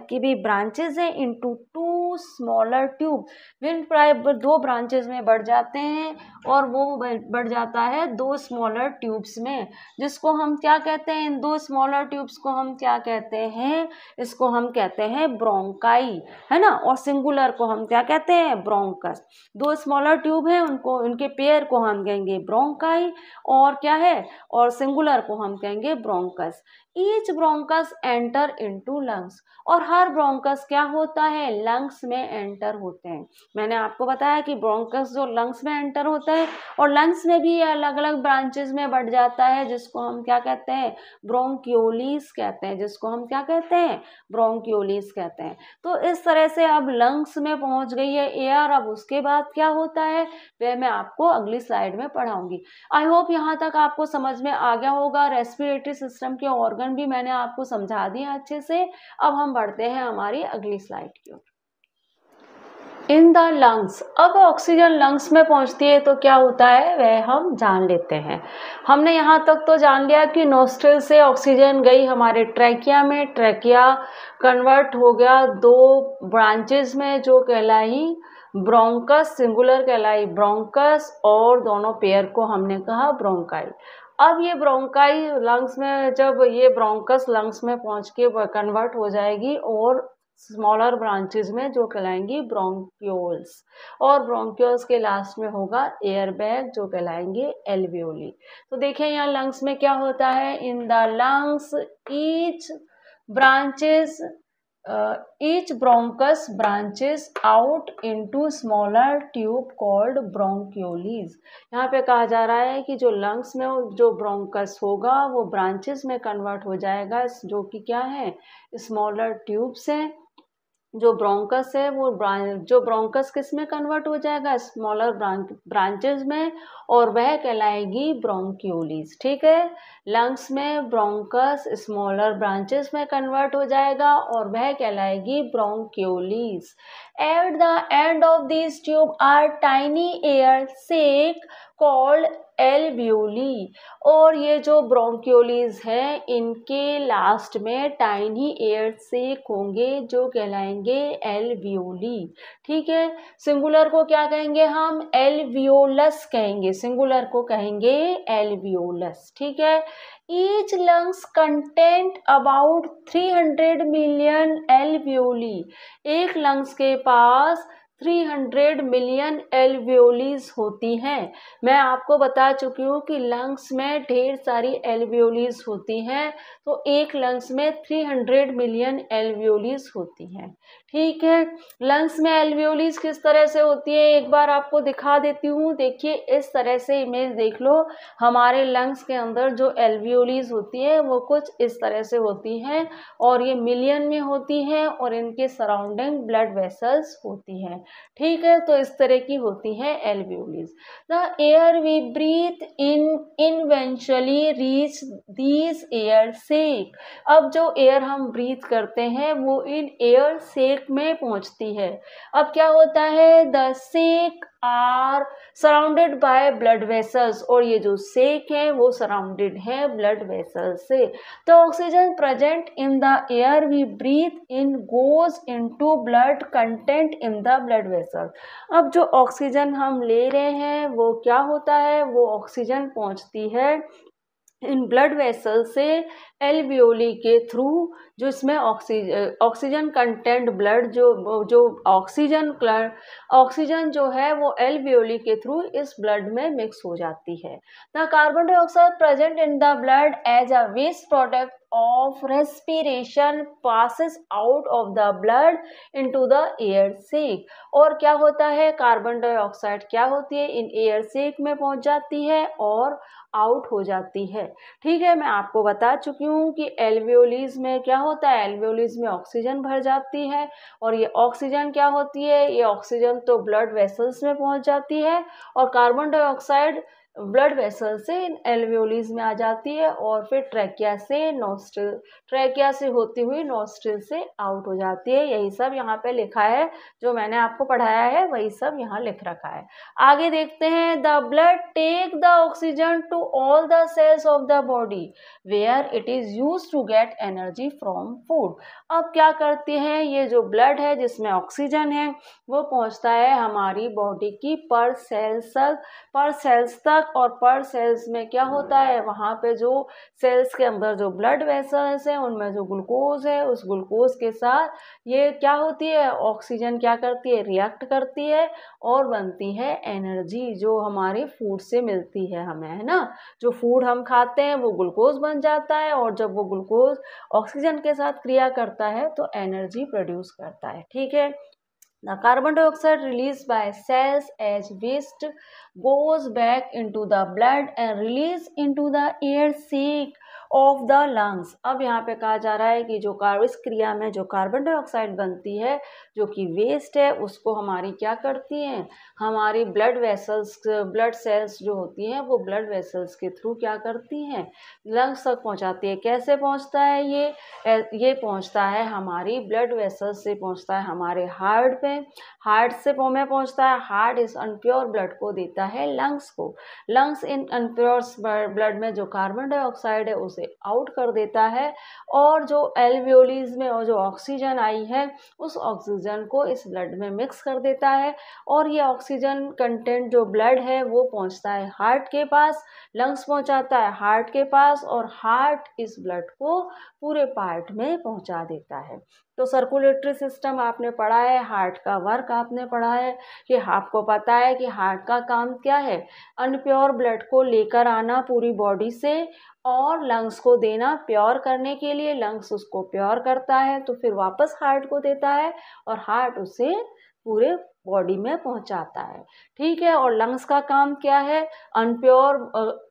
की भी ब्रांचेज है into two smaller tube. Wind pipe दो ब्रांचेज में बढ़ जाते हैं और वो बढ़ जाता है दो स्मॉलर ट्यूब्स में, जिसको हम क्या कहते हैं, इन दो स्मॉलर ट्यूब्स को हम क्या कहते हैं, इसको हम कहते हैं ब्रोंकाई, है ना। और सिंगुलर को हम क्या कहते हैं, ब्रोंकस। दो स्मॉलर ट्यूब है, उनको उनके पेयर को हम कहेंगे ब्रोंकाई, और क्या है, और सिंगुलर को हम कहेंगे bronchus. Each bronchus enter into lungs, और हर ब्रोंकस क्या होता है, लंग्स में एंटर होते हैं। मैंने आपको बताया कि ब्रोंकस जो लंग्स में एंटर होता है और लंग्स में भी अलग अलग ब्रांचेस में बढ़ जाता है, जिसको हम क्या कहते हैं, ब्रोंक्योलीज कहते हैं, जिसको हम क्या कहते हैं, ब्रोंक्योलीज कहते हैं। तो इस तरह से अब लंग्स में पहुंच गई है एयर। अब उसके बाद क्या होता है वह मैं आपको अगली स्लाइड में पढ़ाऊंगी। आई होप यहाँ तक आपको समझ में आ गया होगा। रेस्पिरेटरी सिस्टम के ऑर्गन भी मैंने आपको समझा दिए अच्छे से। अब हम बढ़ते हैं हमारी अगली स्लाइड की ओर। इन द लंग्स, अब ऑक्सीजन लंग्स में पहुंचती है तो क्या होता है वह हम जान लेते हैं। हमने यहाँ तक तो जान लिया कि नोस्ट्रिल से ऑक्सीजन गई हमारे ट्रैकिया में, ट्रैकिया कन्वर्ट हो गया दो ब्रांचेस में जो कहलाई ब्रोंकस, सिंगुलर कहलाई ब्रोंकस, और दोनों पेयर को हमने कहा ब्रोंकाई। अब ये ब्रोंकाई लंग्स में, जब ये ब्रोंकस लंग्स में पहुंच के कन्वर्ट हो जाएगी और स्मॉलर ब्रांचेस में जो कहलाएंगी ब्रोंक्यूल्स, और ब्रोंक्यूल्स के लास्ट में होगा एयर बैग जो कहलाएंगे एल्वियोली। तो देखिए यहाँ लंग्स में क्या होता है, in the lungs each bronchus branches out into smaller tube called bronchioles। यहाँ पे कहा जा रहा है कि जो लंग्स में जो ब्रोंकस होगा वो ब्रांचेस में कन्वर्ट हो जाएगा, जो कि क्या है, स्मॉलर ट्यूब्स हैं। जो ब्रोंकस है वो जो ब्रोंकस किस में कन्वर्ट हो जाएगा, स्मॉलर ब्रांचेस में, और वह कहलाएगी ब्रोंक्यूलीज। ठीक है, लंग्स में ब्रोंकस स्मॉलर ब्रांचेस में कन्वर्ट हो जाएगा और वह कहलाएगी bronchioles. At the end of this tube are tiny air sac called alveoli, और ये जो ब्रोंक्यूलीज हैं इनके लास्ट में टाइनी एयर सेक होंगे जो कहलाएंगे एल्वियोली। ठीक है, सिंगुलर को क्या कहेंगे हम, एल्वियोलस कहेंगे, सिंगुलर को कहेंगे एल्वियोलस। ठीक है, each lungs content about 300 million alveoli, एक लंग्स के पास 300 मिलियन एल्वियोलीज होती हैं। मैं आपको बता चुकी हूँ कि लंग्स में ढेर सारी एल्वियोलीज होती हैं, तो एक लंग्स में 300 मिलियन एल्वियोलीज होती हैं। ठीक है, लंग्स में एल्वियोलीज किस तरह से होती है एक बार आपको दिखा देती हूँ। देखिए इस तरह से इमेज देख लो, हमारे लंग्स के अंदर जो एल्वियोलीज होती है वो कुछ इस तरह से होती हैं, और ये मिलियन में होती हैं, और इनके सराउंडिंग ब्लड वेसल्स होती हैं। ठीक है, तो इस तरह की होती है alveoli. The air we breathe in eventually reach these air sac, अब जो एयर हम ब्रीथ करते हैं वो इन एयर सेक में पहुंचती है। अब क्या होता है, the sac are surrounded by blood vessels, और ये जो सेक है वो सराउंडेड है ब्लड वेसल्स से। तो oxygen present in the air we breathe in goes into blood content in the blood vessel. अब जो ऑक्सीजन हम ले रहे हैं वो क्या होता है, वो ऑक्सीजन पहुंचती है इन ब्लड वेसल से एल्वियोली के थ्रू, जो इसमें ऑक्सीजन कंटेंट ब्लड जो ऑक्सीजन जो है वो एल्वियोली के थ्रू इस ब्लड में मिक्स हो जाती है। The carbon dioxide present in the blood as a waste product of respiration passes out of the blood into the air sac, और क्या होता है, कार्बन डाइऑक्साइड क्या होती है, इन एयर सेक में पहुंच जाती है और आउट हो जाती है। ठीक है, मैं आपको बता चुकी हूँ कि एल्वियोलीज में क्या होता है, एल्वियोलीज में ऑक्सीजन भर जाती है, और ये ऑक्सीजन क्या होती है, ये ऑक्सीजन तो ब्लड वेसल्स में पहुंच जाती है, और कार्बन डाइऑक्साइड ब्लड वेसल से एल्वियोलिस में आ जाती है और फिर ट्रैकिया से नोस्ट्रिल, ट्रैकिया से होती हुई नोस्ट्रिल से आउट हो जाती है। यही सब यहाँ पे लिखा है, जो मैंने आपको पढ़ाया है वही सब यहाँ लिख रखा है। आगे देखते हैं, the blood take the oxygen to all the cells of the body where it is use to get energy from food. अब क्या करते हैं, ये जो ब्लड है जिसमें ऑक्सीजन है वो पहुँचता है हमारी बॉडी की पर सेल्स तक, और पर सेल्स में क्या होता है, वहाँ पे जो सेल्स के अंदर जो ब्लड वेसल्स हैं उनमें जो ग्लूकोज है, उस ग्लूकोज के साथ ये क्या होती है, ऑक्सीजन क्या करती है, रिएक्ट करती है और बनती है एनर्जी, जो हमारे फूड से मिलती है हमें, है ना। जो फूड हम खाते हैं वो ग्लूकोज बन जाता है, और जब वो ग्लूकोज ऑक्सीजन के साथ क्रिया करता है तो एनर्जी प्रोड्यूस करता है। ठीक है। The carbon dioxide released by cells as waste goes back into the blood and released into the air sac of the lungs। अब यहाँ पे कहा जा रहा है कि जो इस क्रिया में जो कार्बन डाइऑक्साइड बनती है जो कि वेस्ट है, उसको हमारी क्या करती हैं, हमारी ब्लड वेसल्स, ब्लड सेल्स जो होती हैं वो ब्लड वेसल्स के थ्रू क्या करती हैं, लंग्स तक पहुँचाती है। कैसे पहुँचता है ये पहुँचता है हमारी ब्लड वेसल्स से, पहुँचता है हमारे हार्ट पे, हार्ट से में पहुँचता है, हार्ट इस अनप्योर ब्लड को देता है लंग्स को, लंग्स इन अनप्योर ब्लड में जो कार्बन डाइऑक्साइड है उसे आउट कर देता है, और जो एल्वियोलीज में और जो ऑक्सीजन आई है उस ऑक्सीजन को इस ब्लड में मिक्स कर देता है, और ये ऑक्सीजन कंटेंट जो ब्लड है वो पहुंचता है हार्ट के पास, लंग्स पहुंचाता है हार्ट के पास, और हार्ट इस ब्लड को पूरे पार्ट में पहुंचा देता है। तो सर्कुलेटरी सिस्टम आपने पढ़ा है, हार्ट का वर्क आपने पढ़ा है, कि आपको पता है कि हार्ट का काम क्या है, अनप्योर ब्लड को लेकर आना पूरी बॉडी से और लंग्स को देना, प्योर करने के लिए लंग्स उसको प्योर करता है तो फिर वापस हार्ट को देता है और हार्ट उसे पूरे बॉडी में पहुंचाता है। ठीक है। और लंग्स का काम क्या है, अनप्योर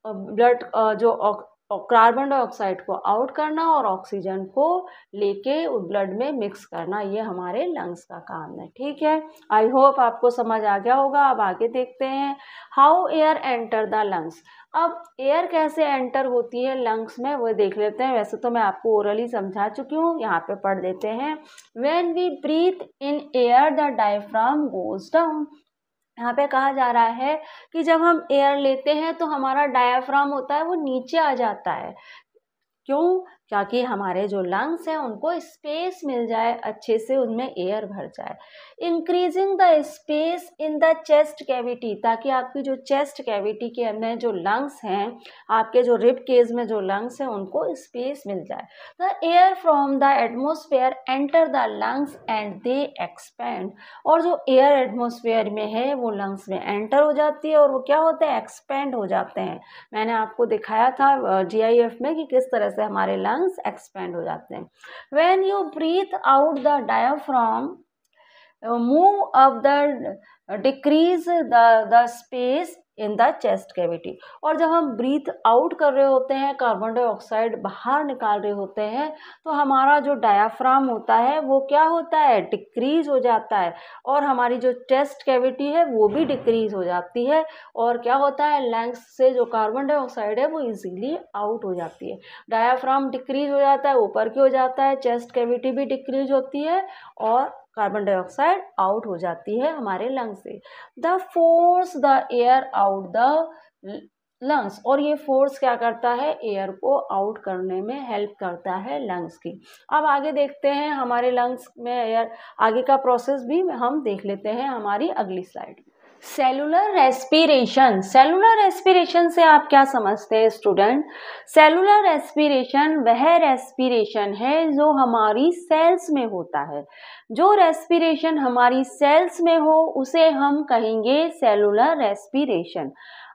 ब्लड जो कार्बन डाइऑक्साइड को आउट करना और ऑक्सीजन को लेके ब्लड में मिक्स करना, ये हमारे लंग्स का काम है। ठीक है। आई होप आपको समझ आ गया होगा। अब आगे देखते हैं, how air enter the lungs. अब एयर कैसे एंटर होती है लंग्स में वो देख लेते हैं। वैसे तो मैं आपको ओरली समझा चुकी हूँ, यहाँ पे पढ़ देते हैं। When we breathe in air the diaphragm goes down. यहाँ पे कहा जा रहा है कि जब हम एयर लेते हैं तो हमारा डायाफ्राम होता है वो नीचे आ जाता है। क्यों? क्योंकि हमारे जो लंग्स हैं उनको स्पेस मिल जाए, अच्छे से उनमें एयर भर जाए। Increasing the space in the chest cavity, ताकि आपकी जो चेस्ट कैविटी के अंदर जो लंग्स हैं, आपके जो रिब केज में जो लंग्स हैं उनको स्पेस मिल जाए। The air from the atmosphere enter the lungs and they expand. और जो एयर एटमोसफेयर में है वो लंग्स में एंटर हो जाती है और वो क्या होते हैं, एक्सपेंड हो जाते हैं। मैंने आपको दिखाया था GIF में कि किस तरह से हमारे लंग्स एक्सपेंड हो जाते हैं। When you breathe out the diaphragm, move up the decrease the space in the chest cavity. और जब हम ब्रीथ आउट कर रहे होते हैं, कार्बन डाइऑक्साइड बाहर निकाल रहे होते हैं, तो हमारा जो डायाफ्राम होता है वो क्या होता है, डिक्रीज हो जाता है, और हमारी जो चेस्ट कैविटी है वो भी डिक्रीज हो जाती है। और क्या होता है, लंग्स से जो कार्बन डाइऑक्साइड है वो इजीली आउट हो जाती है। डायाफ्राम डिक्रीज हो जाता है, ऊपर की हो जाता है, चेस्ट कैविटी भी डिक्रीज होती है और कार्बन डाइऑक्साइड आउट हो जाती है हमारे लंग्स से। The force the air out the lungs. और ये फोर्स क्या करता है, एयर को आउट करने में हेल्प करता है लंग्स की। अब आगे देखते हैं हमारे लंग्स में एयर, आगे का प्रोसेस भी हम देख लेते हैं हमारी अगली स्लाइड में। Cellular respiration. सेलुलर रेस्पिरेशन से आप क्या समझते हैं स्टूडेंट? सेलुलर रेस्पिरेशन वह रेस्पिरेशन है जो हमारी सेल्स में होता है। जो रेस्पिरेशन हमारी सेल्स में हो उसे हम कहेंगे सेलुलर रेस्पिरेशन।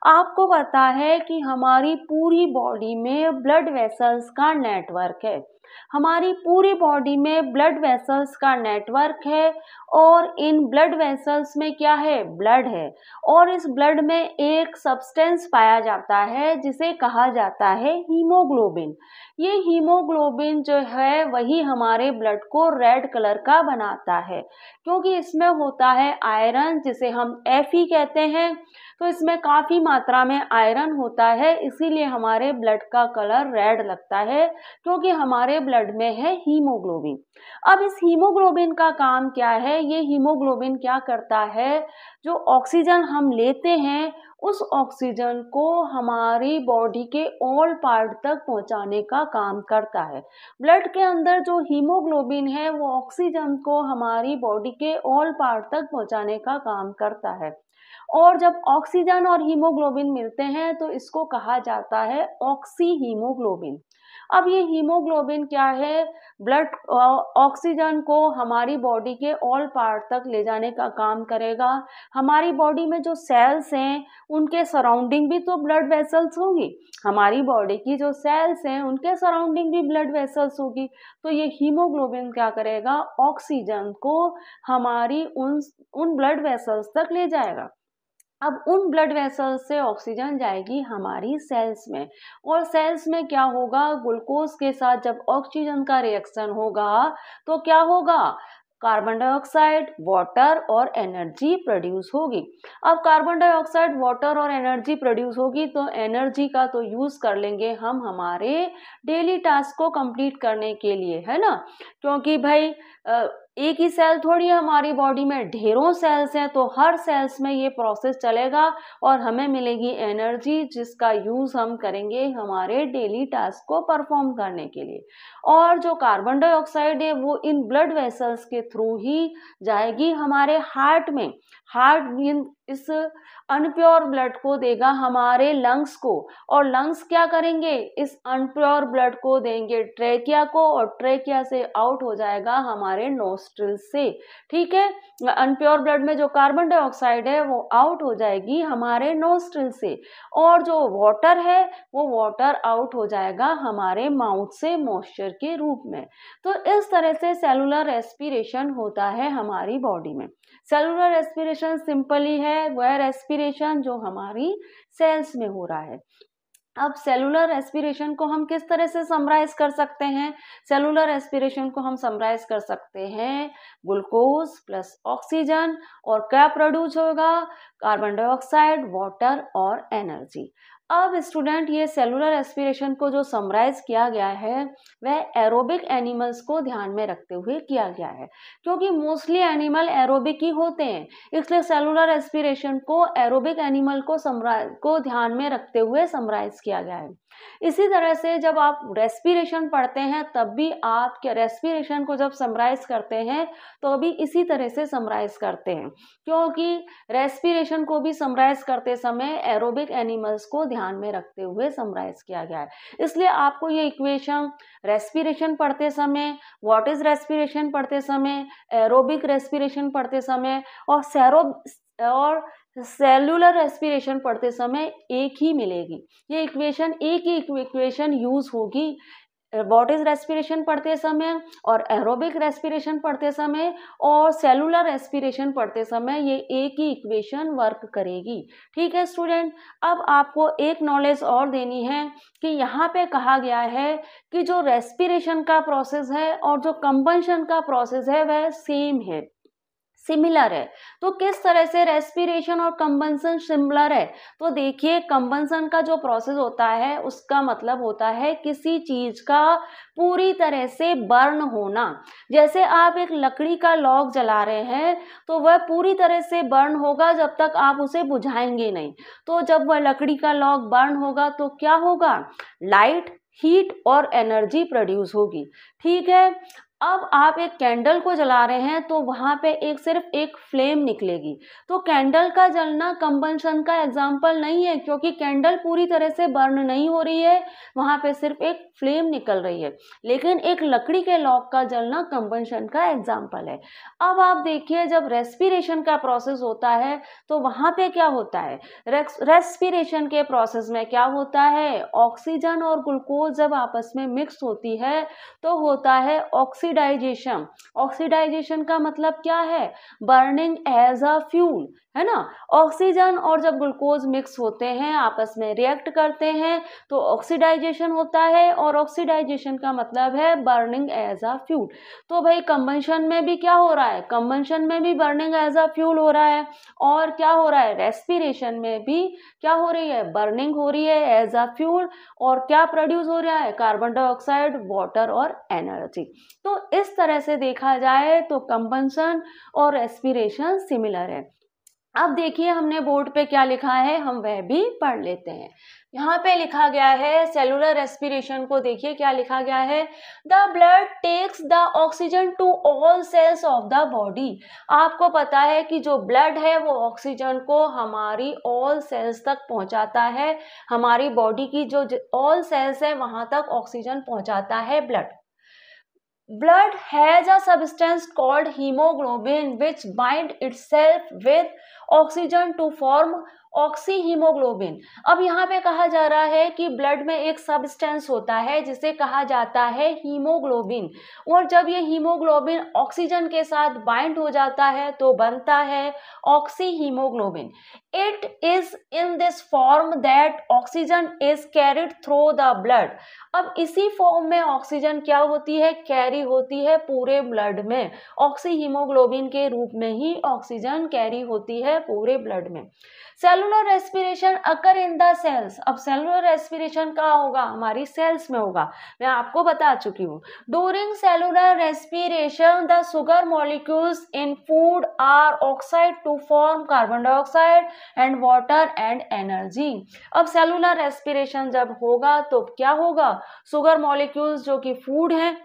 आपको पता है कि हमारी पूरी बॉडी में ब्लड वेसल्स का नेटवर्क है, हमारी पूरी बॉडी में ब्लड वेसल्स का नेटवर्क है, और इन ब्लड वेसल्स में क्या है, ब्लड है, और इस ब्लड में एक सब्सटेंस पाया जाता है जिसे कहा जाता है हीमोग्लोबिन। ये हीमोग्लोबिन जो है वही हमारे ब्लड को रेड कलर का बनाता है, क्योंकि इसमें होता है आयरन जिसे हम Fe कहते हैं। तो इसमें काफ़ी मात्रा में आयरन होता है, इसीलिए हमारे ब्लड का कलर रेड लगता है, क्योंकि हमारे ब्लड में है हीमोग्लोबिन। अब इस हीमोग्लोबिन का काम क्या है? ये हीमोग्लोबिन क्या करता है, जो ऑक्सीजन हम लेते हैं उस ऑक्सीजन को हमारी बॉडी के ऑल पार्ट तक पहुंचाने का काम करता है। ब्लड के अंदर जो हीमोग्लोबिन है वो ऑक्सीजन को हमारी बॉडी के ऑल पार्ट तक पहुंचाने का काम करता है। और जब ऑक्सीजन और हीमोग्लोबिन मिलते हैं तो इसको कहा जाता है ऑक्सी हीमोग्लोबिन। अब ये हीमोग्लोबिन क्या है? ब्लड ऑक्सीजन को हमारी बॉडी के ऑल पार्ट तक ले जाने का काम करेगा। हमारी बॉडी में जो सेल्स हैं उनके सराउंडिंग भी तो ब्लड वेसल्स होंगी, हमारी बॉडी की जो सेल्स हैं उनके सराउंडिंग भी ब्लड वेसल्स होगी। तो ये हीमोग्लोबिन क्या करेगा? ऑक्सीजन को हमारी उन ब्लड वेसल्स तक ले जाएगा। अब उन ब्लड वेसल्स से ऑक्सीजन जाएगी हमारी सेल्स में, और सेल्स में क्या होगा? ग्लूकोज के साथ जब ऑक्सीजन का रिएक्शन होगा तो क्या होगा? कार्बन डाइऑक्साइड, वाटर और एनर्जी प्रोड्यूस होगी। अब कार्बन डाइऑक्साइड, वाटर और एनर्जी प्रोड्यूस होगी तो एनर्जी का तो यूज कर लेंगे हम हमारे डेली टास्क को कंप्लीट करने के लिए, है ना? क्योंकि भाई एक ही सेल थोड़ी है हमारी बॉडी में, ढेरों सेल्स हैं, तो हर सेल्स में ये प्रोसेस चलेगा और हमें मिलेगी एनर्जी, जिसका यूज हम करेंगे हमारे डेली टास्क को परफॉर्म करने के लिए। और जो कार्बन डाइऑक्साइड है वो इन ब्लड वेसल्स के थ्रू ही जाएगी हमारे हार्ट में। हार्ट इस अनप्योर ब्लड को देगा हमारे लंग्स को, और लंग्स क्या करेंगे? इस अनप्योर ब्लड को देंगे ट्रेकिया को, और ट्रेकिया से आउट हो जाएगा हमारे नोस्ट्रिल से। ठीक है, अनप्योर ब्लड में जो कार्बन डाइऑक्साइड है वो आउट हो जाएगी हमारे नोस्ट्रिल से, और जो वाटर है वो वाटर आउट हो जाएगा हमारे माउथ से मॉइस्चर के रूप में। तो इस तरह से सेलुलर रेस्पिरेशन होता है हमारी बॉडी में। सेलुलर रेस्पिरेशन सिंपली है वह रेस्पिरेशन जो हमारी सेल्स में हो रहा है। अब सेलुलर रेस्पिरेशन को हम किस तरह से समराइज कर सकते हैं? सेलुलर रेस्पिरेशन को हम समराइज कर सकते हैं ग्लूकोज प्लस ऑक्सीजन, और क्या प्रोड्यूस होगा? कार्बन डाइऑक्साइड, वाटर और एनर्जी। अब स्टूडेंट, ये सेलुलर रेस्पिरेशन को जो समराइज किया गया है वह एरोबिक एनिमल्स को ध्यान में रखते हुए किया गया है, क्योंकि मोस्टली एनिमल एरोबिक ही होते हैं, इसलिए सेलुलर रेस्पिरेशन को एरोबिक एनिमल को ध्यान में रखते हुए समराइज किया गया है। इसी तरह से जब आप रेस्पिरेशन पढ़ते हैं तब भी आप क्या रेस्पिरेशन को जब समराइज करते हैं तो अभी इसी तरह से समराइज करते हैं, क्योंकि रेस्पिरेशन को भी समराइज करते समय एरोबिक एनिमल्स को ध्यान में रखते हुए समराइज किया गया है। इसलिए आपको ये इक्वेशन रेस्पिरेशन पढ़ते समय, व्हाट इज रेस्पिरेशन पढ़ते समय, एरोबिक रेस्पिरेशन पढ़ते समय और सेलुलर रेस्पिरेशन पढ़ते समय एक ही मिलेगी। ये इक्वेशन एक ही इक्वेशन यूज होगी व्हाट इज रेस्पिरेशन पढ़ते समय और एरोबिक रेस्पिरेशन पढ़ते समय और सेलुलर रेस्पिरेशन पढ़ते समय, ये एक ही इक्वेशन वर्क करेगी। ठीक है स्टूडेंट, अब आपको एक नॉलेज और देनी है कि यहाँ पे कहा गया है कि जो रेस्पिरेशन का प्रोसेस है और जो कंबंशन का प्रोसेस है वह सेम है, सिमिलर है। तो किस तरह से रेस्पिरेशन और कंबंशन सिमिलर है? तो देखिए, कंबंशन का जो प्रोसेस होता है उसका मतलब होता है किसी चीज का पूरी तरह से बर्न होना। जैसे आप एक लकड़ी का लॉग जला रहे हैं तो वह पूरी तरह से बर्न होगा जब तक आप उसे बुझाएंगे नहीं। तो जब वह लकड़ी का लॉग बर्न होगा तो क्या होगा? लाइट, हीट और एनर्जी प्रोड्यूस होगी। ठीक है, अब आप एक कैंडल को जला रहे हैं तो वहां पे सिर्फ एक फ्लेम निकलेगी। तो कैंडल का जलना कंबंशन का एग्जाम्पल नहीं है, क्योंकि कैंडल पूरी तरह से बर्न नहीं हो रही है, वहां पे सिर्फ एक फ्लेम निकल रही है। लेकिन एक लकड़ी के लॉग का जलना कंबंशन का एग्जाम्पल है। अब आप देखिए, जब रेस्पिरेशन का प्रोसेस होता है तो वहां पे क्या होता है? रेस्पिरेशन के प्रोसेस में क्या होता है? ऑक्सीजन और ग्लूकोज जब आपस में मिक्स होती है तो होता है ऑक्सीडाइजेशन। ऑक्सीडाइजेशन का मतलब क्या है? बर्निंग एज अ फ्यूल, है ना। ऑक्सीजन और जब ग्लूकोज मिक्स होते हैं, आपस में रिएक्ट करते हैं, तो ऑक्सीडाइजेशन होता है, और ऑक्सीडाइजेशन का मतलब है बर्निंग एज अ फ्यूल। तो भाई कंबंशन में भी क्या हो रहा है, कंबंशन में भी बर्निंग एज अ फ्यूल हो रहा है, और क्या हो रहा है, रेस्पिरेशन में भी क्या हो रही है, बर्निंग हो रही है एज अ फ्यूल, और क्या प्रोड्यूस हो रहा है, कार्बन डाइऑक्साइड, वाटर और एनर्जी। तो इस तरह से देखा जाए तो कंबंशन और रेस्पिरेशन सिमिलर है। अब देखिए हमने बोर्ड पे क्या लिखा है, हम वह भी पढ़ लेते हैं। यहाँ पे लिखा गया है सेलुलर रेस्पिरेशन को, देखिए क्या लिखा गया है, the blood takes the oxygen to all cells of the body. आपको पता है कि जो ब्लड है वो ऑक्सीजन को हमारी ऑल सेल्स तक पहुंचाता है, हमारी बॉडी की जो ऑल सेल्स है वहां तक ऑक्सीजन पहुंचाता है blood. Blood has a substance called hemoglobin which bind itself with oxygen to form oxyhaemoglobin. अब यहाँ पे कहा जा रहा है कि ब्लड में एक सब्सटेंस होता है जिसे कहा जाता है हीमोग्लोबिन, और जब ये हीमोग्लोबिन ऑक्सीजन के साथ बाइंड हो जाता है तो बनता है oxyhaemoglobin. It is in this form that oxygen is carried through the blood. अब इसी फॉर्म में ऑक्सीजन क्या होती है, कैरी होती है पूरे ब्लड में, ऑक्सीहीमोग्लोबिन के रूप में ही ऑक्सीजन कैरी होती है पूरे ब्लड में। Cellular respiration occur in the cells. अब सेलुलर रेस्पिरेशन कहाँ होगा, हमारी सेल्स में होगा, मैं आपको बता चुकी हूँ। During cellular respiration the sugar molecules in food are oxide to form carbon dioxide and water and energy. अब सेलुलर रेस्पिरेशन जब होगा तो क्या होगा, शुगर मॉलिक्यूल्स जो कि फूड है,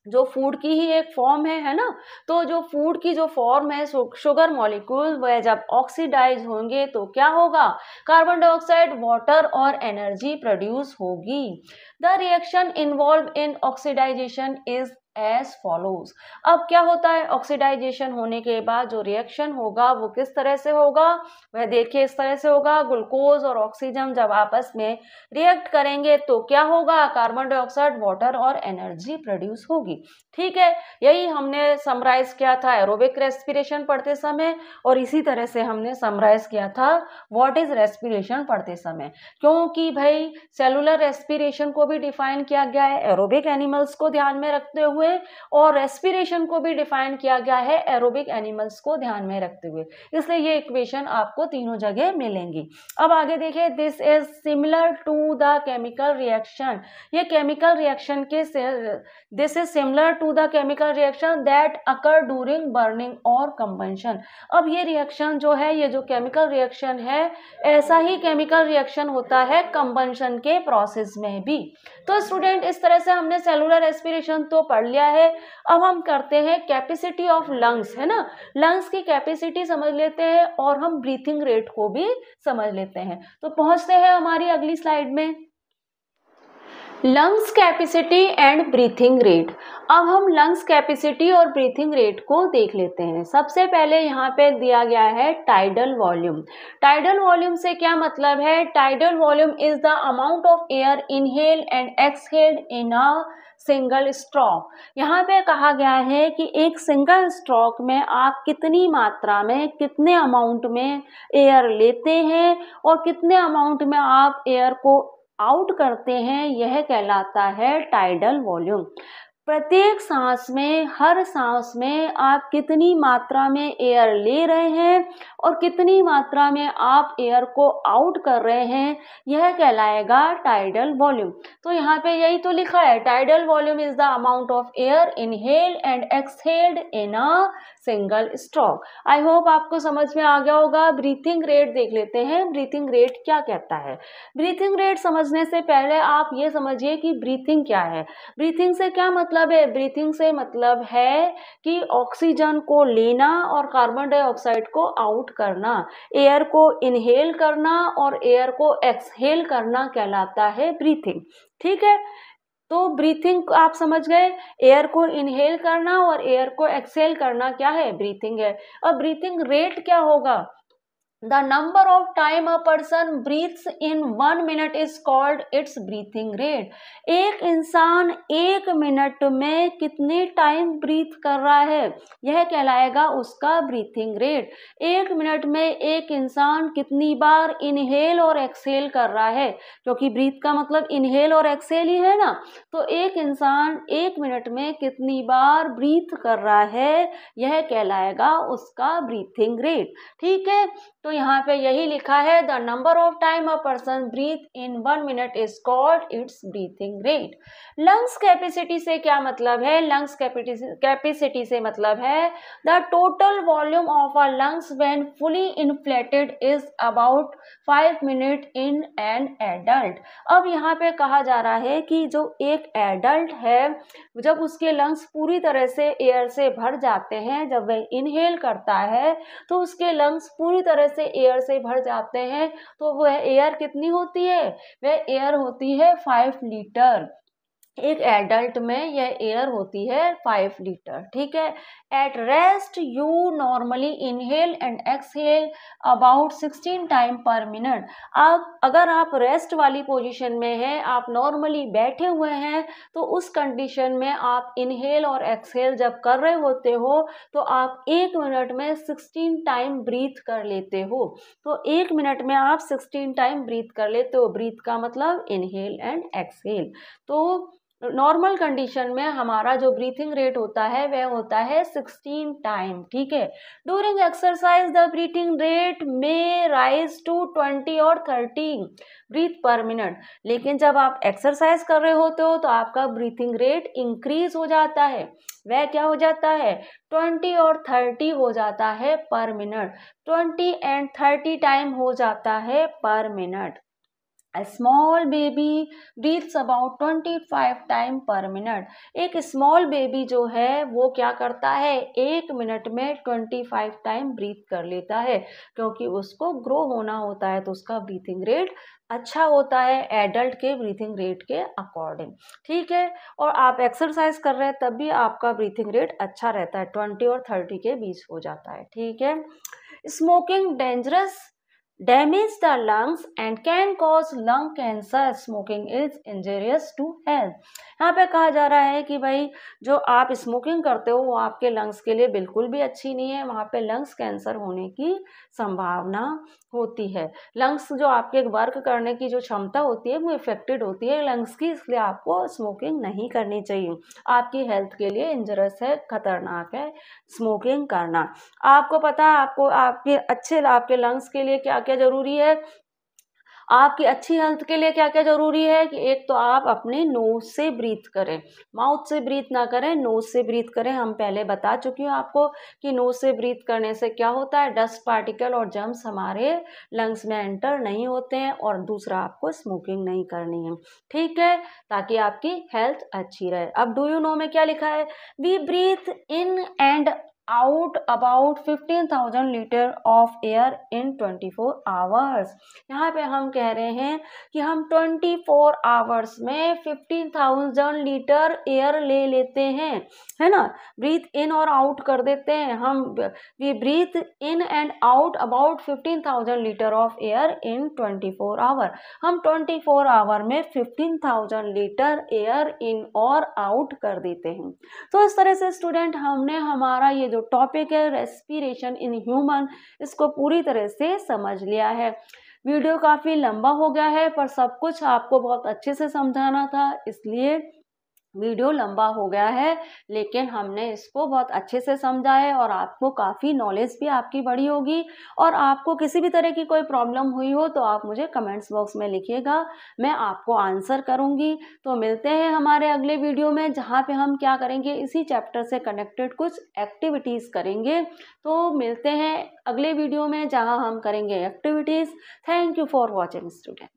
जो फूड की ही एक फॉर्म है ना, तो जो फूड की जो फॉर्म है शुगर मॉलिक्यूल, वह जब ऑक्सीडाइज होंगे तो क्या होगा, कार्बन डाइऑक्साइड, वाटर और एनर्जी प्रोड्यूस होगी। The reaction involve in oxidisation is as follows. अब क्या होता है, ऑक्सीडाइजेशन होने के बाद जो रिएक्शन होगा वो किस तरह से होगा, वह देखिए इस तरह से होगा। ग्लूकोज और ऑक्सीजन जब आपस में रिएक्ट करेंगे तो क्या होगा, कार्बन डाइऑक्साइड, वाटर और एनर्जी प्रोड्यूस होगी। ठीक है, यही हमने समराइज किया था एरोबिक रेस्पिरेशन पढ़ते समय, और इसी तरह से हमने समराइज किया था व्हाट इज रेस्पिरेशन पढ़ते समय। क्योंकि भाई सेलुलर रेस्पिरेशन को भी डिफाइन किया गया है एरोबिक एनिमल्स को ध्यान में रखते हुए, और रेस्पिरेशन को भी डिफाइन किया गया है एरोबिक एनिमल्स को ध्यान में रखते हुए, इसलिए ये इक्वेशन आपको तीनों जगह मिलेंगी। अब आगे देखिए, this is similar to the chemical reaction. ये केमिकल रिएक्शन के this is similar to the chemical reaction that occur during burning और कंबंशन। अब ये रिएक्शन जो है, ये जो केमिकल रिएक्शन है, ऐसा ही केमिकल रिएक्शन होता है कंबंशन के प्रोसेस में भी। तो स्टूडेंट इस तरह से हमने सेलुलर रेस्पिरेशन तो पढ़ लिया है। अब हम करते हैं कैपेसिटी ऑफ लंग्स, है ना, लंग्स की कैपेसिटी समझ लेते हैं, और हम ब्रीथिंग रेट को भी समझ लेते हैं। तो पहुंचते हैं हमारी अगली स्लाइड में, lungs capacity and breathing rate. अब हम लंग्स कैपेसिटी और ब्रीथिंग रेट को देख लेते हैं। सबसे पहले यहाँ पे दिया गया है टाइडल वॉल्यूम। टाइडल वॉल्यूम से क्या मतलब है, tidal volume is the amount of air inhaled and exhaled in a single stroke. यहाँ पे कहा गया है कि एक सिंगल स्ट्रोक में आप कितनी मात्रा में, कितने अमाउंट में एयर लेते हैं और कितने अमाउंट में आप एयर को आउट करते हैं, यह कहलाता है टाइडल वॉल्यूम। प्रत्येक सांस में, हर सांस में आप कितनी मात्रा में एयर ले रहे हैं और कितनी मात्रा में आप एयर को आउट कर रहे हैं, यह कहलाएगा टाइडल वॉल्यूम। तो यहाँ पे यही तो लिखा है, tidal volume is the amount of air inhaled and exhaled in a single stroke. I hope आपको समझ में आ गया होगा। ब्रीथिंग रेट देख लेते हैं, ब्रीथिंग रेट क्या कहता है। ब्रीथिंग रेट समझने से पहले आप ये समझिए कि ब्रीथिंग क्या है। ब्रीथिंग से क्या मतलब है, ब्रीथिंग से मतलब है कि ऑक्सीजन को लेना और कार्बन डाइऑक्साइड को आउट करना, एयर को इनहेल करना और एयर को एक्सहेल करना कहलाता है ब्रीथिंग। ठीक है, तो ब्रीथिंग आप समझ गए, एयर को इनहेल करना और एयर को एक्सहेल करना क्या है, ब्रीथिंग है। अब ब्रीथिंग रेट क्या होगा, The number of time a person breathes in 1 minute is called its breathing rate. एक इंसान 1 मिनट में कितने टाइम ब्रीथ कर रहा है, यह कहलाएगा उसका ब्रीथिंग रेट। 1 मिनट में एक इंसान कितनी बार इनहेल और एक्सहेल कर रहा है, क्योंकि ब्रीथ का मतलब इनहेल और एक्सहेल ही है ना। तो एक इंसान 1 मिनट में कितनी बार ब्रीथ कर रहा है, यह कहलाएगा उसका ब्रीथिंग रेट। ठीक है, तो यहाँ पे यही लिखा है, the number of time a person breathe in 1 minute is called its breathing rate. Lungs capacity से क्या मतलब है? लंग्स कैपेसिटी से मतलब है the total volume of a lungs when fully inflated is about 5 minute in an adult. अब यहाँ पे कहा जा रहा है कि जो एक एडल्ट है, जब उसके लंग्स पूरी तरह से एयर से भर जाते हैं, जब वह इनहेल करता है तो उसके लंग्स पूरी तरह से एयर से भर जाते हैं, तो वह एयर कितनी होती है? वह एयर होती है 5 लीटर। एक एडल्ट में यह एयर होती है 5 लीटर। ठीक है, at rest you normally inhale and exhale about 16 time पर मिनट। अब अगर आप रेस्ट वाली पोजीशन में हैं, आप नॉर्मली बैठे हुए हैं, तो उस कंडीशन में आप इनहेल और एक्सहेल जब कर रहे होते हो तो आप 1 मिनट में 16 टाइम ब्रीथ कर लेते हो। तो 1 मिनट में आप 16 टाइम ब्रीथ कर लेते हो। ब्रीथ का मतलब इनहेल एंड एक्सहेल। तो नॉर्मल कंडीशन में हमारा जो ब्रीथिंग रेट होता है वह होता है 16 टाइम। ठीक है, during exercise the breathing rate में राइज टू 20 और 30 ब्रीथ पर मिनट। लेकिन जब आप एक्सरसाइज कर रहे होते हो तो आपका ब्रीथिंग रेट इंक्रीज हो जाता है। वह क्या हो जाता है? 20 और 30 हो जाता है पर मिनट। 20 एंड 30 टाइम हो जाता है पर minute. A small baby breathes about 25 time पर मिनट। एक स्मॉल बेबी जो है वो क्या करता है? 1 मिनट में 25 टाइम ब्रीथ कर लेता है, क्योंकि उसको ग्रो होना होता है, तो उसका ब्रीथिंग रेट अच्छा होता है एडल्ट के ब्रीथिंग रेट के अकॉर्डिंग। ठीक है, और आप एक्सरसाइज कर रहे हैं तब भी आपका ब्रीथिंग रेट अच्छा रहता है, 20 और 30 के बीच हो जाता है। ठीक है, smoking dangerous damage the lungs and can cause lung cancer. Smoking is injurious to health. यहाँ पे कहा जा रहा है कि भाई जो आप स्मोकिंग करते हो वो आपके लंग्स के लिए बिल्कुल भी अच्छी नहीं है। वहाँ पे लंग्स कैंसर होने की संभावना होती है। लंग्स जो आपके वर्क करने की जो क्षमता होती है वो इफेक्टेड होती है लंग्स की, इसलिए आपको स्मोकिंग नहीं करनी चाहिए। आपकी हेल्थ के लिए इंजरियस है, खतरनाक है स्मोकिंग करना। आपको पता है आपको आपके लंग्स के लिए क्या क्या जरूरी है? आपकी अच्छी हेल्थ के लिए क्या क्या जरूरी है कि एक तो आप अपने नोज से ब्रीथ करें, माउथ से ब्रीथ ना करें, नोज से ब्रीथ करें। हम पहले बता चुकी हूँ आपको कि नोज से ब्रीथ करने से क्या होता है, डस्ट पार्टिकल और जर्म्स हमारे लंग्स में एंटर नहीं होते हैं। और दूसरा, आपको स्मोकिंग नहीं करनी है, ठीक है, ताकि आपकी हेल्थ अच्छी रहे। अब डू यू नो में क्या लिखा है? We breathe in and out about 15,000 litre of air in 24 hours. यहाँ पे हम कह रहे हैं कि हम 24 आवर्स में 15,000 लीटर एयर ले लेते हैं, है ना। ब्रीथ इन और आउट कर देते हैं हम। We breathe in and out about 15,000 litre of air in 24 hour. हम 24 आवर में 15,000 लीटर एयर इन और आउट कर देते हैं। तो इस तरह से स्टूडेंट हमने हमारा ये जो टॉपिक है रेस्पिरेशन इन ह्यूमन, इसको पूरी तरह से समझ लिया है। वीडियो काफ़ी लंबा हो गया है, पर सब कुछ आपको बहुत अच्छे से समझाना था, इसलिए वीडियो लंबा हो गया है, लेकिन हमने इसको बहुत अच्छे से समझा है और आपको काफ़ी नॉलेज भी आपकी बढ़ी होगी। और आपको किसी भी तरह की कोई प्रॉब्लम हुई हो तो आप मुझे कमेंट्स बॉक्स में लिखिएगा, मैं आपको आंसर करूंगी। तो मिलते हैं हमारे अगले वीडियो में, जहाँ पे हम क्या करेंगे, इसी चैप्टर से कनेक्टेड कुछ एक्टिविटीज़ करेंगे। तो मिलते हैं अगले वीडियो में जहाँ हम करेंगे activities. Thank you for watching student.